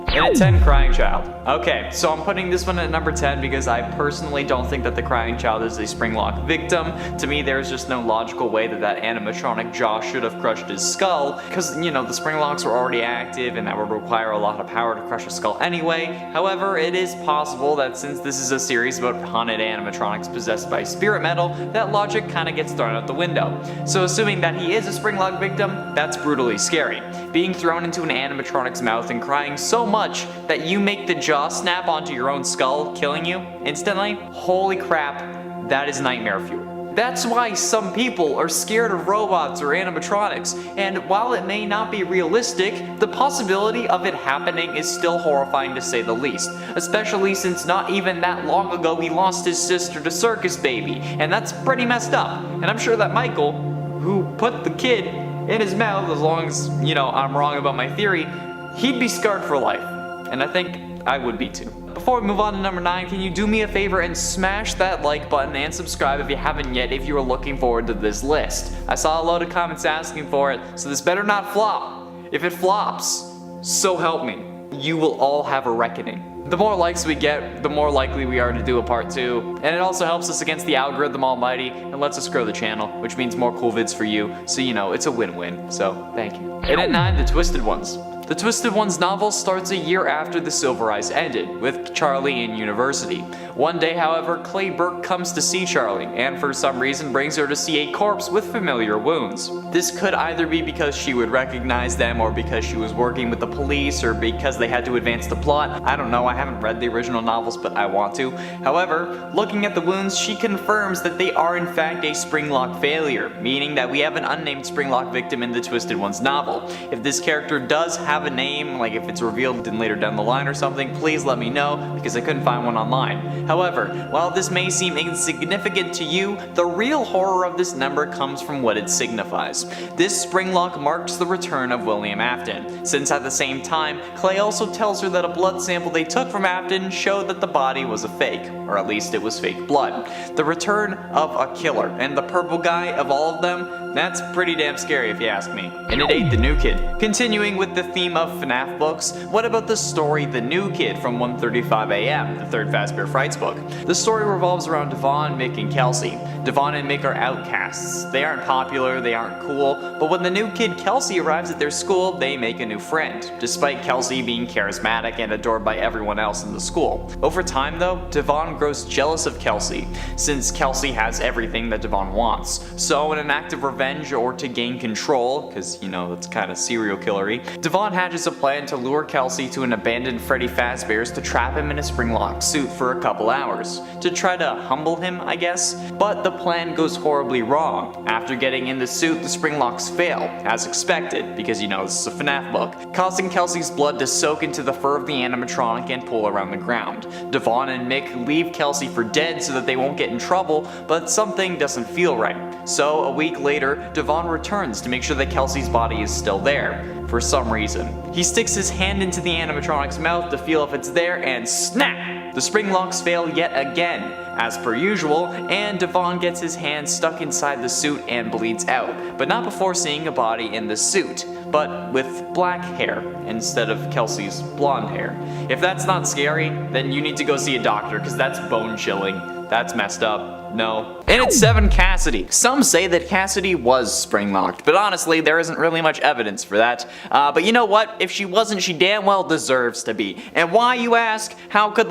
And at 10, Crying Child. Okay, so I'm putting this one at number 10 because I personally don't think that the Crying Child is a Springlock victim. To me, there's just no logical way that that animatronic jaw should have crushed his skull, because, you know, the Springlocks were already active and that would require a lot of power to crush a skull anyway. However, it is possible that since this is a series about haunted animatronics possessed by spirit metal, that logic kind of gets thrown out the window. So assuming that he is a Springlock victim, that's brutally scary. Being thrown into an animatronic's mouth and crying so much that you make the jaw snap onto your own skull, killing you instantly? Holy crap, that is nightmare fuel. That's why some people are scared of robots or animatronics, and while it may not be realistic, the possibility of it happening is still horrifying to say the least, especially since not even that long ago he lost his sister to Circus Baby, and that's pretty messed up. And I'm sure that Michael, who put the kid in his mouth, as long as, you know, I'm wrong about my theory, he'd be scarred for life. And I think I would be too. Before we move on to number 9, can you do me a favor and smash that like button and subscribe if you haven't yet if you are looking forward to this list. I saw a load of comments asking for it, so this better not flop. If it flops, so help me, you will all have a reckoning. The more likes we get, the more likely we are to do a part 2, and it also helps us against the algorithm almighty and lets us grow the channel, which means more cool vids for you, so you know, it's a win-win, so thank you. And at 9, The Twisted Ones. The Twisted Ones novel starts a year after the Silver Eyes ended, with Charlie in university. One day, however, Clay Burke comes to see Charlie, and for some reason brings her to see a corpse with familiar wounds. This could either be because she would recognize them, or because she was working with the police, or because they had to advance the plot. I don't know, I haven't read the original novels, but I want to. However, looking at the wounds, she confirms that they are in fact a Springlock failure, meaning that we have an unnamed Springlock victim in the Twisted Ones novel. If this character does have a name, like if it's revealed in later down the line or something, please let me know, because I couldn't find one online. However, while this may seem insignificant to you, the real horror of this number comes from what it signifies. This Springlock marks the return of William Afton, since at the same time, Clay also tells her that a blood sample they took from Afton showed that the body was a fake, or at least it was fake blood. The return of a killer, and the purple guy of all of them, that's pretty damn scary if you ask me. And at 8, The New Kid. Continuing with the theme of FNAF books, what about the story The New Kid from 1:35 AM, the third Fazbear Frights book? The story revolves around Devon, Mick, and Kelsey. Devon and Mick are outcasts. They aren't popular, they aren't cool, but when the new kid Kelsey arrives at their school, they make a new friend, despite Kelsey being charismatic and adored by everyone else in the school. Over time though, Devon grows jealous of Kelsey, since Kelsey has everything that Devon wants. So in an act of revenge or to gain control, because you know, that's kind of serial killery, Devon hatches a plan to lure Kelsey to an abandoned Freddy Fazbear's to trap him in a Springlock suit for a couple hours, to try to humble him, I guess. But the plan goes horribly wrong. After getting in the suit, the Springlocks fail, as expected, because you know, this is a FNAF book, causing Kelsey's blood to soak into the fur of the animatronic and pull around the ground. Devon and Mick leave Kelsey for dead so that they won't get in trouble, but something doesn't feel right. So a week later, Devon returns to make sure that Kelsey's body is still there, for some reason. He sticks his hand into the animatronic's mouth to feel if it's there, and snap! The Springlocks fail yet again, as per usual, and Devon gets his hand stuck inside the suit and bleeds out, but not before seeing a body in the suit, but with black hair instead of Kelsey's blonde hair. If that's not scary, then you need to go see a doctor, because that's bone chilling. That's messed up. No. And at 7, Cassidy. Some say that Cassidy was spring-locked, but honestly, there isn't really much evidence for that. But you know what? If she wasn't, she damn well deserves to be. And why, you ask? How could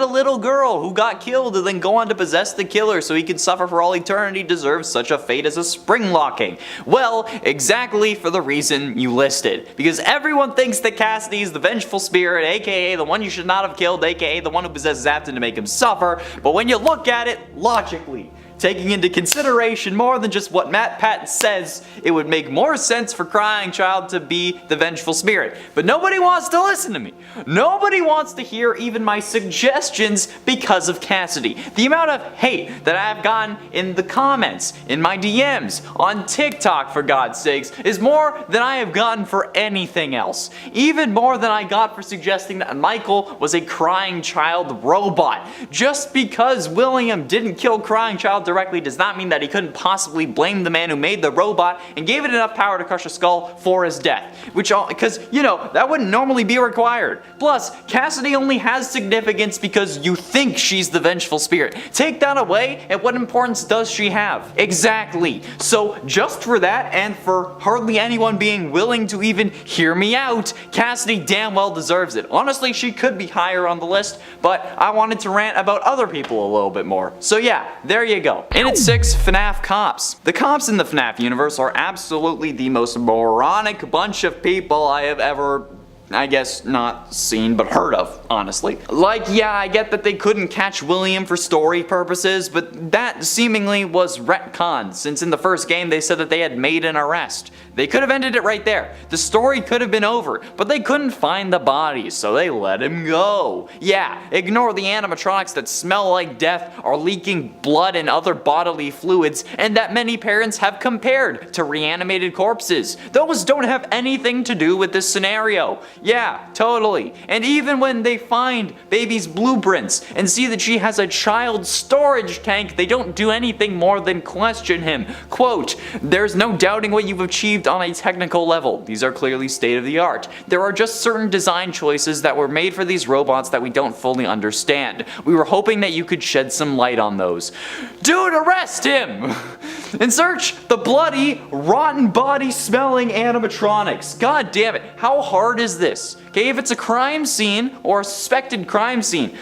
a little girl who got killed and then go on to possess the killer so he could suffer for all eternity deserve such a fate as a spring-locking? Well, exactly for the reason you listed. Because everyone thinks that Cassidy is the vengeful spirit, aka the one you should not have killed, aka the one who possesses Afton to make him suffer, but when you look at it logically, taking into consideration more than just what Matt Patton says, it would make more sense for Crying Child to be the vengeful spirit. But nobody wants to listen to me. Nobody wants to hear even my suggestions because of Cassidy. The amount of hate that I have gotten in the comments, in my DMs, on TikTok for God's sakes, is more than I have gotten for anything else. Even more than I got for suggesting that Michael was a Crying Child robot. Just because William didn't kill Crying Child directly does not mean that he couldn't possibly blame the man who made the robot and gave it enough power to crush a skull for his death. Because, you know, that wouldn't normally be required. Plus, Cassidy only has significance because you think she's the vengeful spirit. Take that away, and what importance does she have? Exactly. So, just for that, and for hardly anyone being willing to even hear me out, Cassidy damn well deserves it. Honestly, she could be higher on the list, but I wanted to rant about other people a little bit more. So yeah, there you go. And at 6, FNAF cops. The cops in the FNAF universe are absolutely the most moronic bunch of people I have ever, I guess, not seen but heard of, honestly. Like, yeah, I get that they couldn't catch William for story purposes, but that seemingly was retconned, since in the first game they said that they had made an arrest. They could have ended it right there. The story could have been over, but they couldn't find the bodies, so they let him go. Yeah, ignore the animatronics that smell like death, are leaking blood and other bodily fluids, and that many parents have compared to reanimated corpses. Those don't have anything to do with this scenario. Yeah, totally. And even when they find baby's blueprints and see that she has a child storage tank, they don't do anything more than question him. Quote, "There's no doubting what you've achieved on a technical level. These are clearly state of the art. There are just certain design choices that were made for these robots that we don't fully understand. We were hoping that you could shed some light on those." Dude, arrest him! And search the bloody, rotten body smelling animatronics. God damn it, how hard is this? Okay, if it's a crime scene or a suspected crime scene,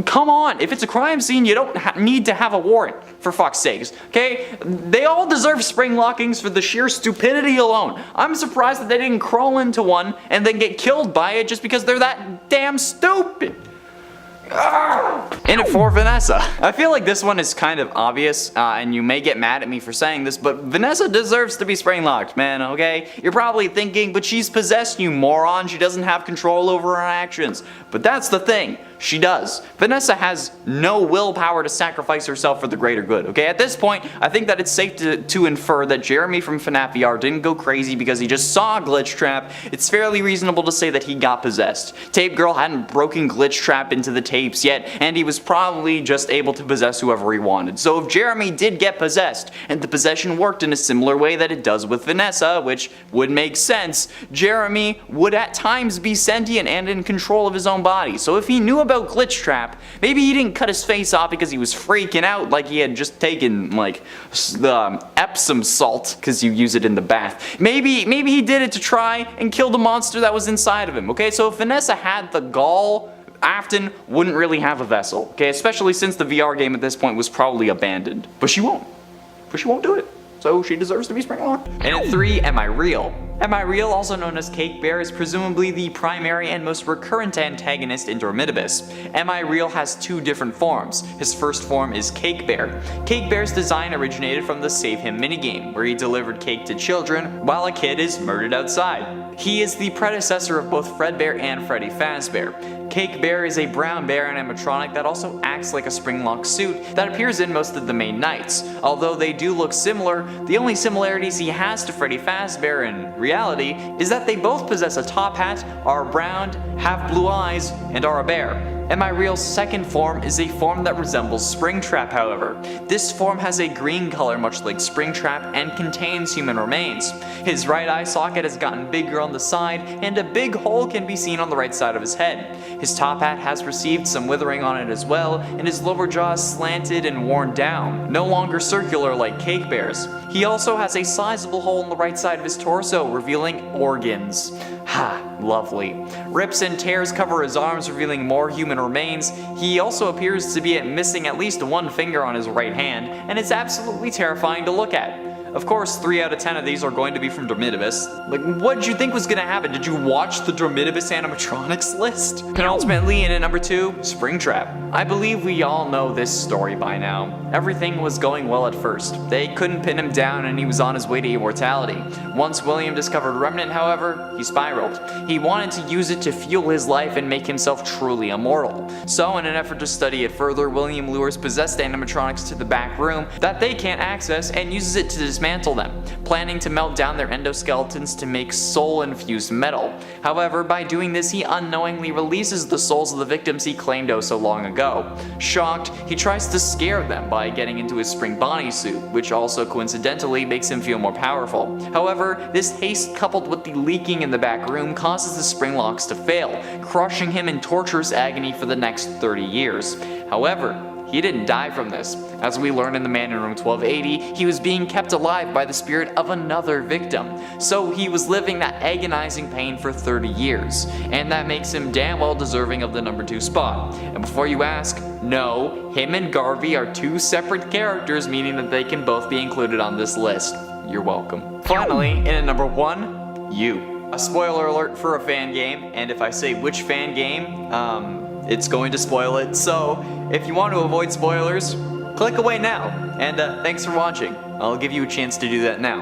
come on, if it's a crime scene, you don't need to have a warrant, for fuck's sakes, okay? They all deserve spring lockings for the sheer stupidity alone. I'm surprised that they didn't crawl into one and then get killed by it just because they're that damn stupid. In it for Vanessa. I feel like this one is kind of obvious, and you may get mad at me for saying this, but Vanessa deserves to be spring locked, man, okay? You're probably thinking, but she's possessed, you moron. She doesn't have control over her actions. But that's the thing. She does. Vanessa has no willpower to sacrifice herself for the greater good, okay? At this point, I think that it's safe to infer that Jeremy from FNAF VR didn't go crazy because he just saw a glitch trap. It's fairly reasonable to say that he got possessed. Tape Girl hadn't broken glitch trap into the tapes yet, and he was probably just able to possess whoever he wanted. So if Jeremy did get possessed, and the possession worked in a similar way that it does with Vanessa, which would make sense, Jeremy would at times be sentient and in control of his own body. So if he knew about glitch trap, maybe he didn't cut his face off because he was freaking out like he had just taken like the Epsom salt because you use it in the bath. Maybe he did it to try and kill the monster that was inside of him, okay? So if Vanessa had the gall, Afton wouldn't really have a vessel, okay? Especially since the VR game at this point was probably abandoned. But she won't. But she won't do it. So she deserves to be spring locked. And at 3, Am I Real? Am I Real, also known as Cake Bear, is presumably the primary and most recurrent antagonist in Dormitibus. Am I Real has 2 different forms. His first form is Cake Bear. Cake Bear's design originated from the Save Him minigame, where he delivered cake to children while a kid is murdered outside. He is the predecessor of both Fredbear and Freddy Fazbear. Cake Bear is a brown bear animatronic that also acts like a spring-locked suit that appears in most of the main nights. Although they do look similar, the only similarities he has to Freddy Fazbear in reality is that they both possess a top hat, are brown, have blue eyes, and are a bear. Am I Real's second form is a form that resembles Springtrap, however. This form has a green color much like Springtrap and contains human remains. His right eye socket has gotten bigger on the side and a big hole can be seen on the right side of his head. His top hat has received some withering on it as well, and his lower jaw is slanted and worn down, no longer circular like Cake Bear's. He also has a sizable hole in the right side of his torso, revealing organs. Ha, lovely. Rips and tears cover his arms, revealing more human remains. He also appears to be missing at least 1 finger on his right hand, and it's absolutely terrifying to look at. Of course, 3 out of 10 of these are going to be from Dormitibus. Like, what did you think was gonna happen? Did you watch the Dormitibus animatronics list? Penultimately, in at number 2, Springtrap. I believe we all know this story by now. Everything was going well at first. They couldn't pin him down and he was on his way to immortality. Once William discovered Remnant, however, he spiraled. He wanted to use it to fuel his life and make himself truly immortal. So in an effort to study it further, William lures possessed animatronics to the back room that they can't access and uses it to dismantle them, planning to melt down their endoskeletons to make soul-infused metal. However, by doing this, he unknowingly releases the souls of the victims he claimed oh so long ago. Shocked, he tries to scare them by getting into his spring body suit, which also coincidentally makes him feel more powerful. However, this haste coupled with the leaking in the back room causes the spring locks to fail, crushing him in torturous agony for the next 30 years. However, he didn't die from this. As we learn in the Man in Room 1280, he was being kept alive by the spirit of another victim. So he was living that agonizing pain for 30 years. And that makes him damn well deserving of the number 2 spot. And before you ask, no, him and Garvey are 2 separate characters, meaning that they can both be included on this list. You're welcome. Finally, in at number 1, you. A spoiler alert for a fan game, and if I say which fan game, it's going to spoil it. So if you want to avoid spoilers, click away now. And thanks for watching. I'll give you a chance to do that now.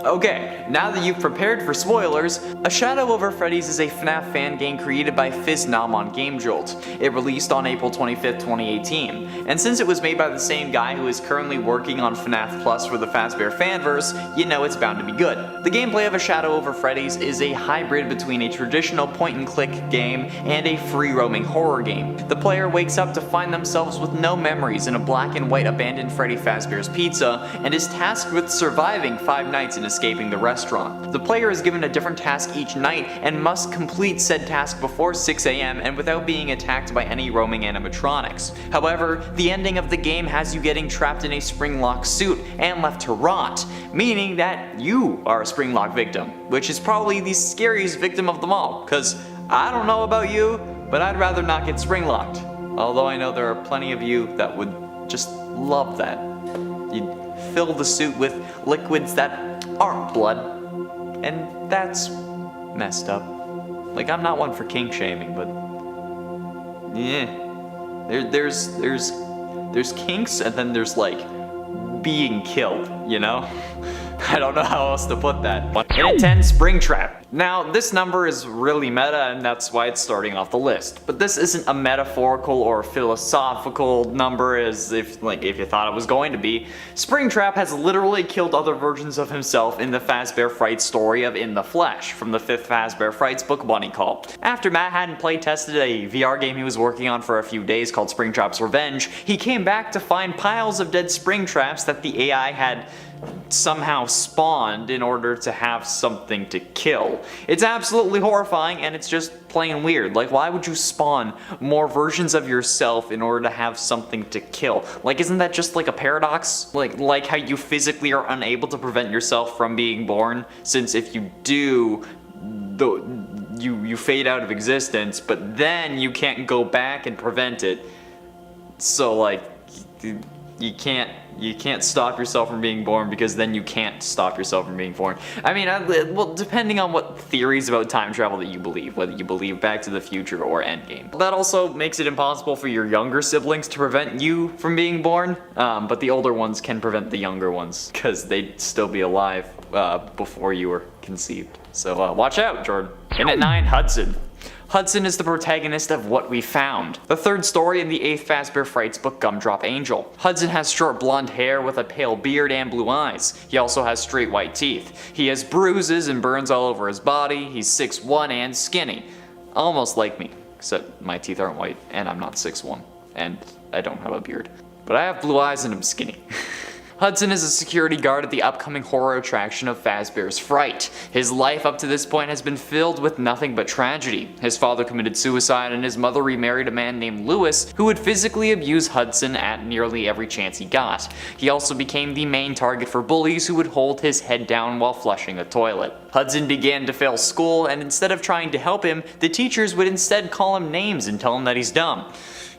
Okay, now that you've prepared for spoilers, A Shadow Over Freddy's is a FNAF fan game created by FizzNom on GameJolt. It released on April 25th, 2018, and since it was made by the same guy who is currently working on FNAF Plus for the Fazbear fanverse, you know it's bound to be good. The gameplay of A Shadow Over Freddy's is a hybrid between a traditional point-and-click game and a free-roaming horror game. The player wakes up to find themselves with no memories in a black and white abandoned Freddy Fazbear's Pizza, and is tasked with surviving 5 nights and escaping the restaurant. The player is given a different task each night and must complete said task before 6 AM and without being attacked by any roaming animatronics. However, the ending of the game has you getting trapped in a spring-lock suit and left to rot, meaning that you are a spring-lock victim, which is probably the scariest victim of them all, cause I don't know about you, but I'd rather not get spring-locked. Although I know there are plenty of you that would just love that. You'd fill the suit with liquids that aren't blood, and that's messed up. Like, I'm not one for kink shaming, but yeah, there's kinks, and then there's like being killed, you know? I don't know how else to put that. In 10, Springtrap. Now, this number is really meta, and that's why it's starting off the list. But this isn't a metaphorical or philosophical number as if you thought it was going to be. Springtrap has literally killed other versions of himself in the Fazbear Fright story of In the Flesh, from the 5th Fazbear Frights book Bunny Call. After Matt hadn't playtested a VR game he was working on for a few days called Springtrap's Revenge, he came back to find piles of dead Springtraps that the AI had somehow spawned in order to have something to kill. It's absolutely horrifying, and it's just plain weird. Like, why would you spawn more versions of yourself in order to have something to kill? Like, isn't that just like a paradox? Like how you physically are unable to prevent yourself from being born, since if you do, you fade out of existence, but then you can't go back and prevent it. So like, you can't stop yourself from being born, because then you can't stop yourself from being born. I mean, well, depending on what theories about time travel that you believe, whether you believe Back to the Future or Endgame. That also makes it impossible for your younger siblings to prevent you from being born, but the older ones can prevent the younger ones, because they'd still be alive before you were conceived. So watch out, Jordan. And at 9, Hudson. Hudson is the protagonist of What We Found, the 3rd story in the 8th Fazbear Frights book Gumdrop Angel. Hudson has short blonde hair with a pale beard and blue eyes. He also has straight white teeth. He has bruises and burns all over his body. He's 6'1" and skinny. Almost like me, except my teeth aren't white and I'm not 6'1", and I don't have a beard. But I have blue eyes and I'm skinny. Hudson is a security guard at the upcoming horror attraction of Fazbear's Fright. His life up to this point has been filled with nothing but tragedy. His father committed suicide and his mother remarried a man named Lewis who would physically abuse Hudson at nearly every chance he got. He also became the main target for bullies who would hold his head down while flushing a toilet. Hudson began to fail school, and instead of trying to help him, the teachers would instead call him names and tell him that he's dumb.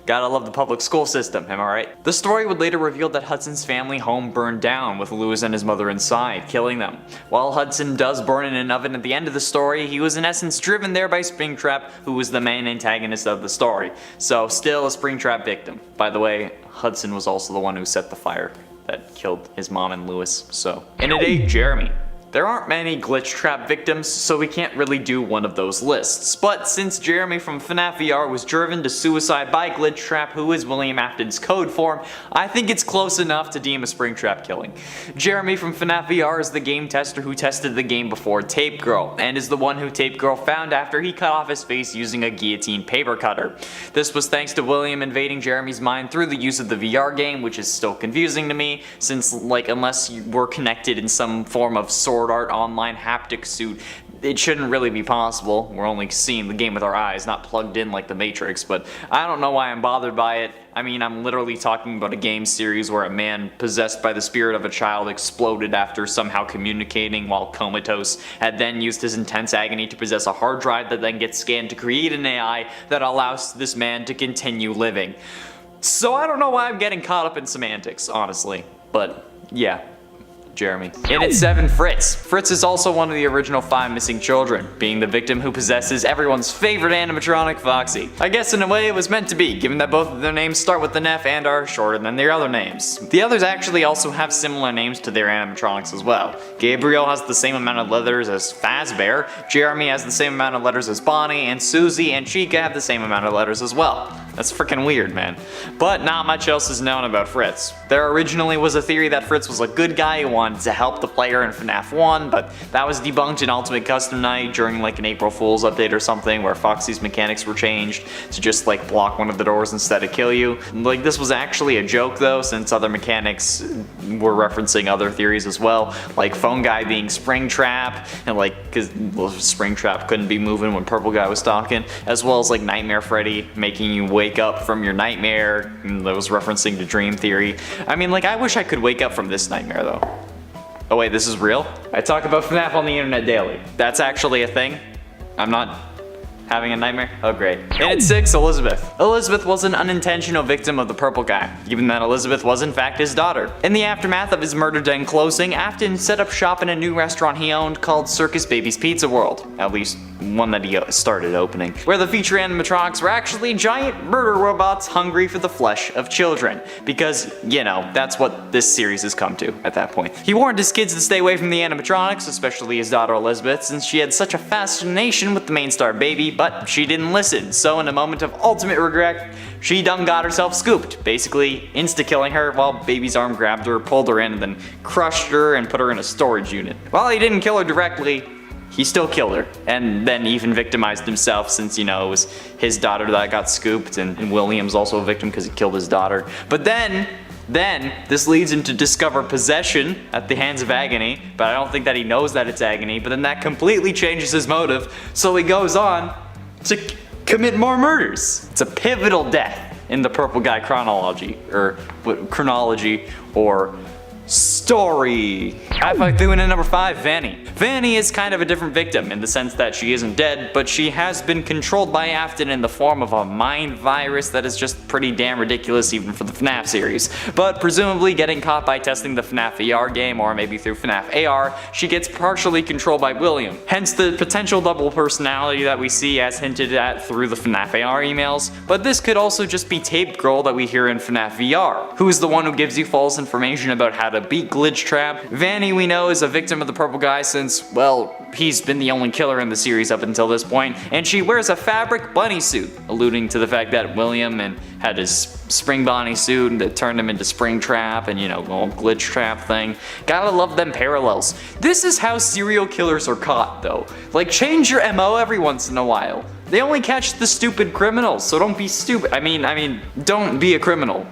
Gotta love the public school system, am I right? The story would later reveal that Hudson's family home burned down with Lewis and his mother inside, killing them. While Hudson does burn in an oven at the end of the story, he was in essence driven there by Springtrap, who was the main antagonist of the story. So still a Springtrap victim. By the way, Hudson was also the one who set the fire that killed his mom and Lewis, so. And at 8, Jeremy. There aren't many glitch trap victims, so we can't really do one of those lists. But since Jeremy from FNAF VR was driven to suicide by Glitch Trap, who is William Afton's code form, I think it's close enough to deem a Springtrap killing. Jeremy from FNAF VR is the game tester who tested the game before Tape Girl, and is the one who Tape Girl found after he cut off his face using a guillotine paper cutter. This was thanks to William invading Jeremy's mind through the use of the VR game, which is still confusing to me, since unless you were connected in some form of Sword Art Online haptic suit, it shouldn't really be possible. We're only seeing the game with our eyes, not plugged in like the Matrix, but I don't know why I'm bothered by it. I mean, I'm literally talking about a game series where a man possessed by the spirit of a child exploded after somehow communicating while comatose, had then used his intense agony to possess a hard drive that then gets scanned to create an AI that allows this man to continue living. So I don't know why I'm getting caught up in semantics, honestly, but yeah. Jeremy. And at 7, Fritz. Fritz is also one of the original 5 missing children, being the victim who possesses everyone's favorite animatronic, Foxy. I guess in a way it was meant to be, given that both of their names start with an F and are shorter than their other names. The others actually also have similar names to their animatronics as well. Gabriel has the same amount of letters as Fazbear, Jeremy has the same amount of letters as Bonnie, and Susie and Chica have the same amount of letters as well. That's freaking weird, man. But not much else is known about Fritz. There originally was a theory that Fritz was a good guy who wanted to help the player in FNAF 1, but that was debunked in Ultimate Custom Night during like an April Fool's update or something where Foxy's mechanics were changed to just like block one of the doors instead of kill you. Like this was actually a joke though, since other mechanics were referencing other theories as well, like Phone Guy being Springtrap, and like cause well, Springtrap couldn't be moving when Purple Guy was talking, as well as like Nightmare Freddy making you wake up from your nightmare, and that was referencing the dream theory. I mean, like I wish I could wake up from this nightmare though. Oh wait, this is real? I talk about FNAF on the internet daily. That's actually a thing? I'm not having a nightmare? Oh great. And at 6, Elizabeth. Elizabeth was an unintentional victim of the Purple Guy, given that Elizabeth was in fact his daughter. In the aftermath of his murder den closing, Afton set up shop in a new restaurant he owned called Circus Baby's Pizza World. At least one that he started opening, where the feature animatronics were actually giant murder robots hungry for the flesh of children. Because, you know, that's what this series has come to at that point. He warned his kids to stay away from the animatronics, especially his daughter Elizabeth, since she had such a fascination with the main star baby, but she didn't listen. So in a moment of ultimate regret, she done got herself scooped, basically insta-killing her while baby's arm grabbed her, pulled her in, and then crushed her and put her in a storage unit. While he didn't kill her directly, he still killed her, and then even victimized himself since, you know, it was his daughter that got scooped, and William's also a victim because he killed his daughter. But then this leads him to discover possession at the hands of Agony, but I don't think that he knows that it's Agony, but then that completely changes his motive, so he goes on to commit more murders. It's a pivotal death in the Purple Guy chronology, or story. I fight through in at number 5, Vanny. Vanny is kind of a different victim in the sense that she isn't dead, but she has been controlled by Afton in the form of a mind virus that is just pretty damn ridiculous even for the FNAF series. But presumably getting caught by testing the FNAF VR game, or maybe through FNAF AR, she gets partially controlled by William. Hence the potential double personality that we see as hinted at through the FNAF AR emails. But this could also just be Tape Girl that we hear in FNAF VR, who is the one who gives you false information about how to beat Glitch Trap. Vanny, we know, is a victim of the Purple Guy since, well, he's been the only killer in the series up until this point, and she wears a fabric bunny suit, alluding to the fact that William had his spring bunny suit that turned him into Springtrap and, you know, the whole Glitch Trap thing. Gotta love them parallels. This is how serial killers are caught, though. Like, change your MO every once in a while. They only catch the stupid criminals, so don't be stupid. I mean, don't be a criminal.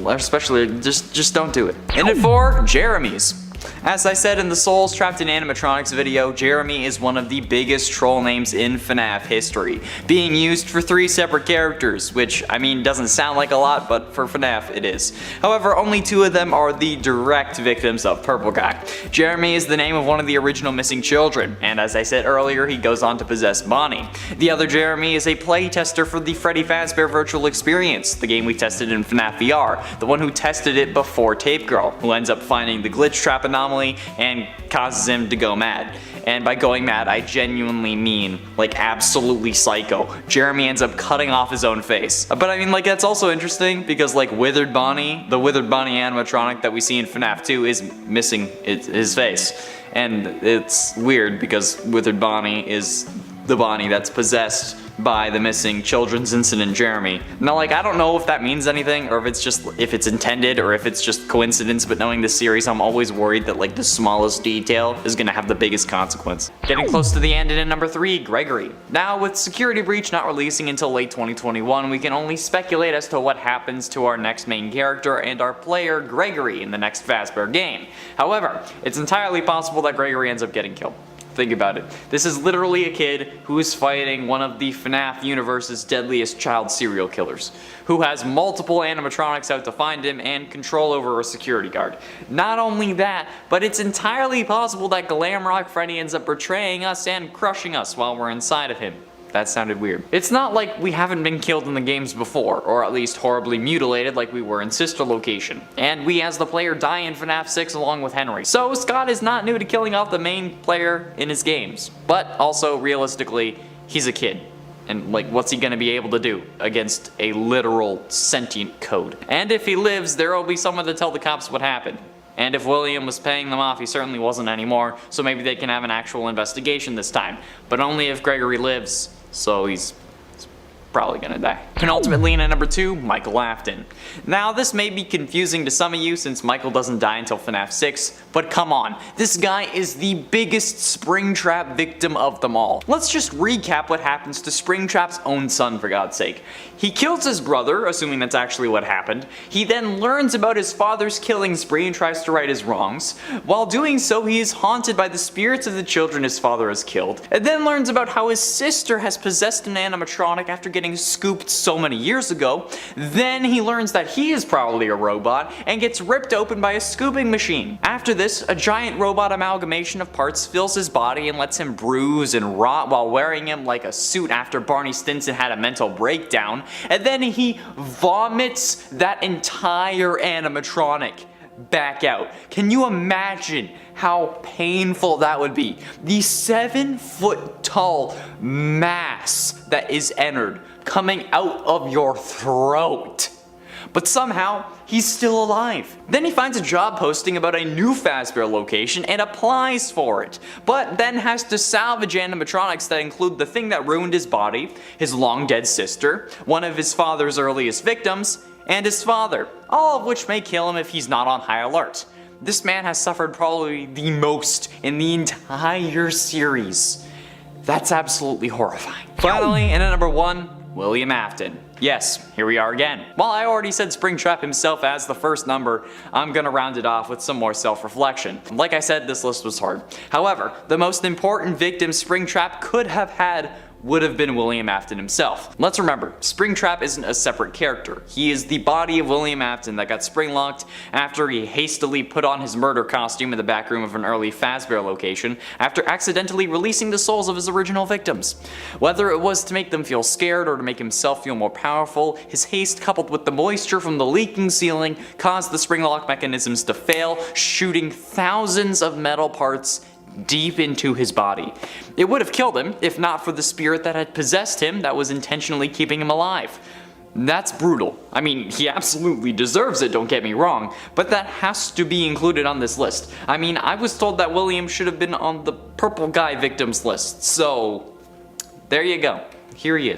Especially, just don't do it. And at 4, Jeremy's. As I said in the Souls Trapped in Animatronics video, Jeremy is one of the biggest troll names in FNAF history, being used for 3 separate characters, which, I mean, doesn't sound like a lot, but for FNAF it is. However, only 2 of them are the direct victims of Purple Guy. Jeremy is the name of one of the original missing children, and as I said earlier, he goes on to possess Bonnie. The other Jeremy is a playtester for the Freddy Fazbear Virtual Experience, the game we tested in FNAF VR, the one who tested it before Tape Girl, who ends up finding the Glitch Trap anomaly and causes him to go mad. And by going mad, I genuinely mean, like, absolutely psycho. Jeremy ends up cutting off his own face. But I mean, like, that's also interesting because, like, Withered Bonnie, the Withered Bonnie animatronic that we see in FNAF 2 is missing his face. And it's weird because Withered Bonnie is the Bonnie that's possessed by the missing children's incident Jeremy. Now, like, I don't know if that means anything or if it's intended or if it's just coincidence, but knowing this series, I'm always worried that, like, the smallest detail is gonna have the biggest consequence. Getting close to the end, and at number 3, Gregory. Now, with Security Breach not releasing until late 2021, we can only speculate as to what happens to our next main character and our player, Gregory, in the next Fazbear game. However, it's entirely possible that Gregory ends up getting killed. Think about it. This is literally a kid who is fighting one of the FNAF universe's deadliest child serial killers, who has multiple animatronics out to find him and control over a security guard. Not only that, but it's entirely possible that Glamrock Freddy ends up betraying us and crushing us while we're inside of him. That sounded weird. It's not like we haven't been killed in the games before, or at least horribly mutilated like we were in Sister Location. And we as the player die in FNAF 6 along with Henry. So Scott is not new to killing off the main player in his games. But also, realistically, he's a kid. And like, what's he gonna be able to do against a literal sentient code? And if he lives, there will be someone to tell the cops what happened. And if William was paying them off, he certainly wasn't anymore, so maybe they can have an actual investigation this time. But only if Gregory lives, so he's probably gonna die. Penultimately, in at number 2, Michael Afton. Now, this may be confusing to some of you since Michael doesn't die until FNAF 6, but come on, this guy is the biggest Springtrap victim of them all. Let's just recap what happens to Springtrap's own son, for God's sake. He kills his brother, assuming that's actually what happened. He then learns about his father's killing spree and tries to right his wrongs. While doing so, he is haunted by the spirits of the children his father has killed, and then learns about how his sister has possessed an animatronic after getting scooped so many years ago. Then he learns that he is probably a robot and gets ripped open by a scooping machine. After this, a giant robot amalgamation of parts fills his body and lets him bruise and rot while wearing him like a suit after Barney Stinson had a mental breakdown, and then he vomits that entire animatronic back out. Can you imagine how painful that would be? The 7-foot tall mass that is entered coming out of your throat. But somehow, he's still alive. Then he finds a job posting about a new Fazbear location and applies for it, but then has to salvage animatronics that include the thing that ruined his body, his long dead sister, one of his father's earliest victims, and his father, all of which may kill him if he's not on high alert. This man has suffered probably the most in the entire series. That's absolutely horrifying. Finally, in at number 1, William Afton. Yes, here we are again. While I already said Springtrap himself as the first number, I'm gonna round it off with some more self-reflection. Like I said, this list was hard. However, the most important victim Springtrap could have had would have been William Afton himself. Let's remember, Springtrap isn't a separate character. He is the body of William Afton that got spring-locked after he hastily put on his murder costume in the back room of an early Fazbear location after accidentally releasing the souls of his original victims. Whether it was to make them feel scared or to make himself feel more powerful, his haste coupled with the moisture from the leaking ceiling caused the spring-lock mechanisms to fail, shooting thousands of metal parts deep into his body. It would have killed him if not for the spirit that had possessed him that was intentionally keeping him alive. That's brutal. I mean, he absolutely deserves it, don't get me wrong, but that has to be included on this list. I mean, I was told that William should have been on the purple guy victims list, so there you go. Here he is.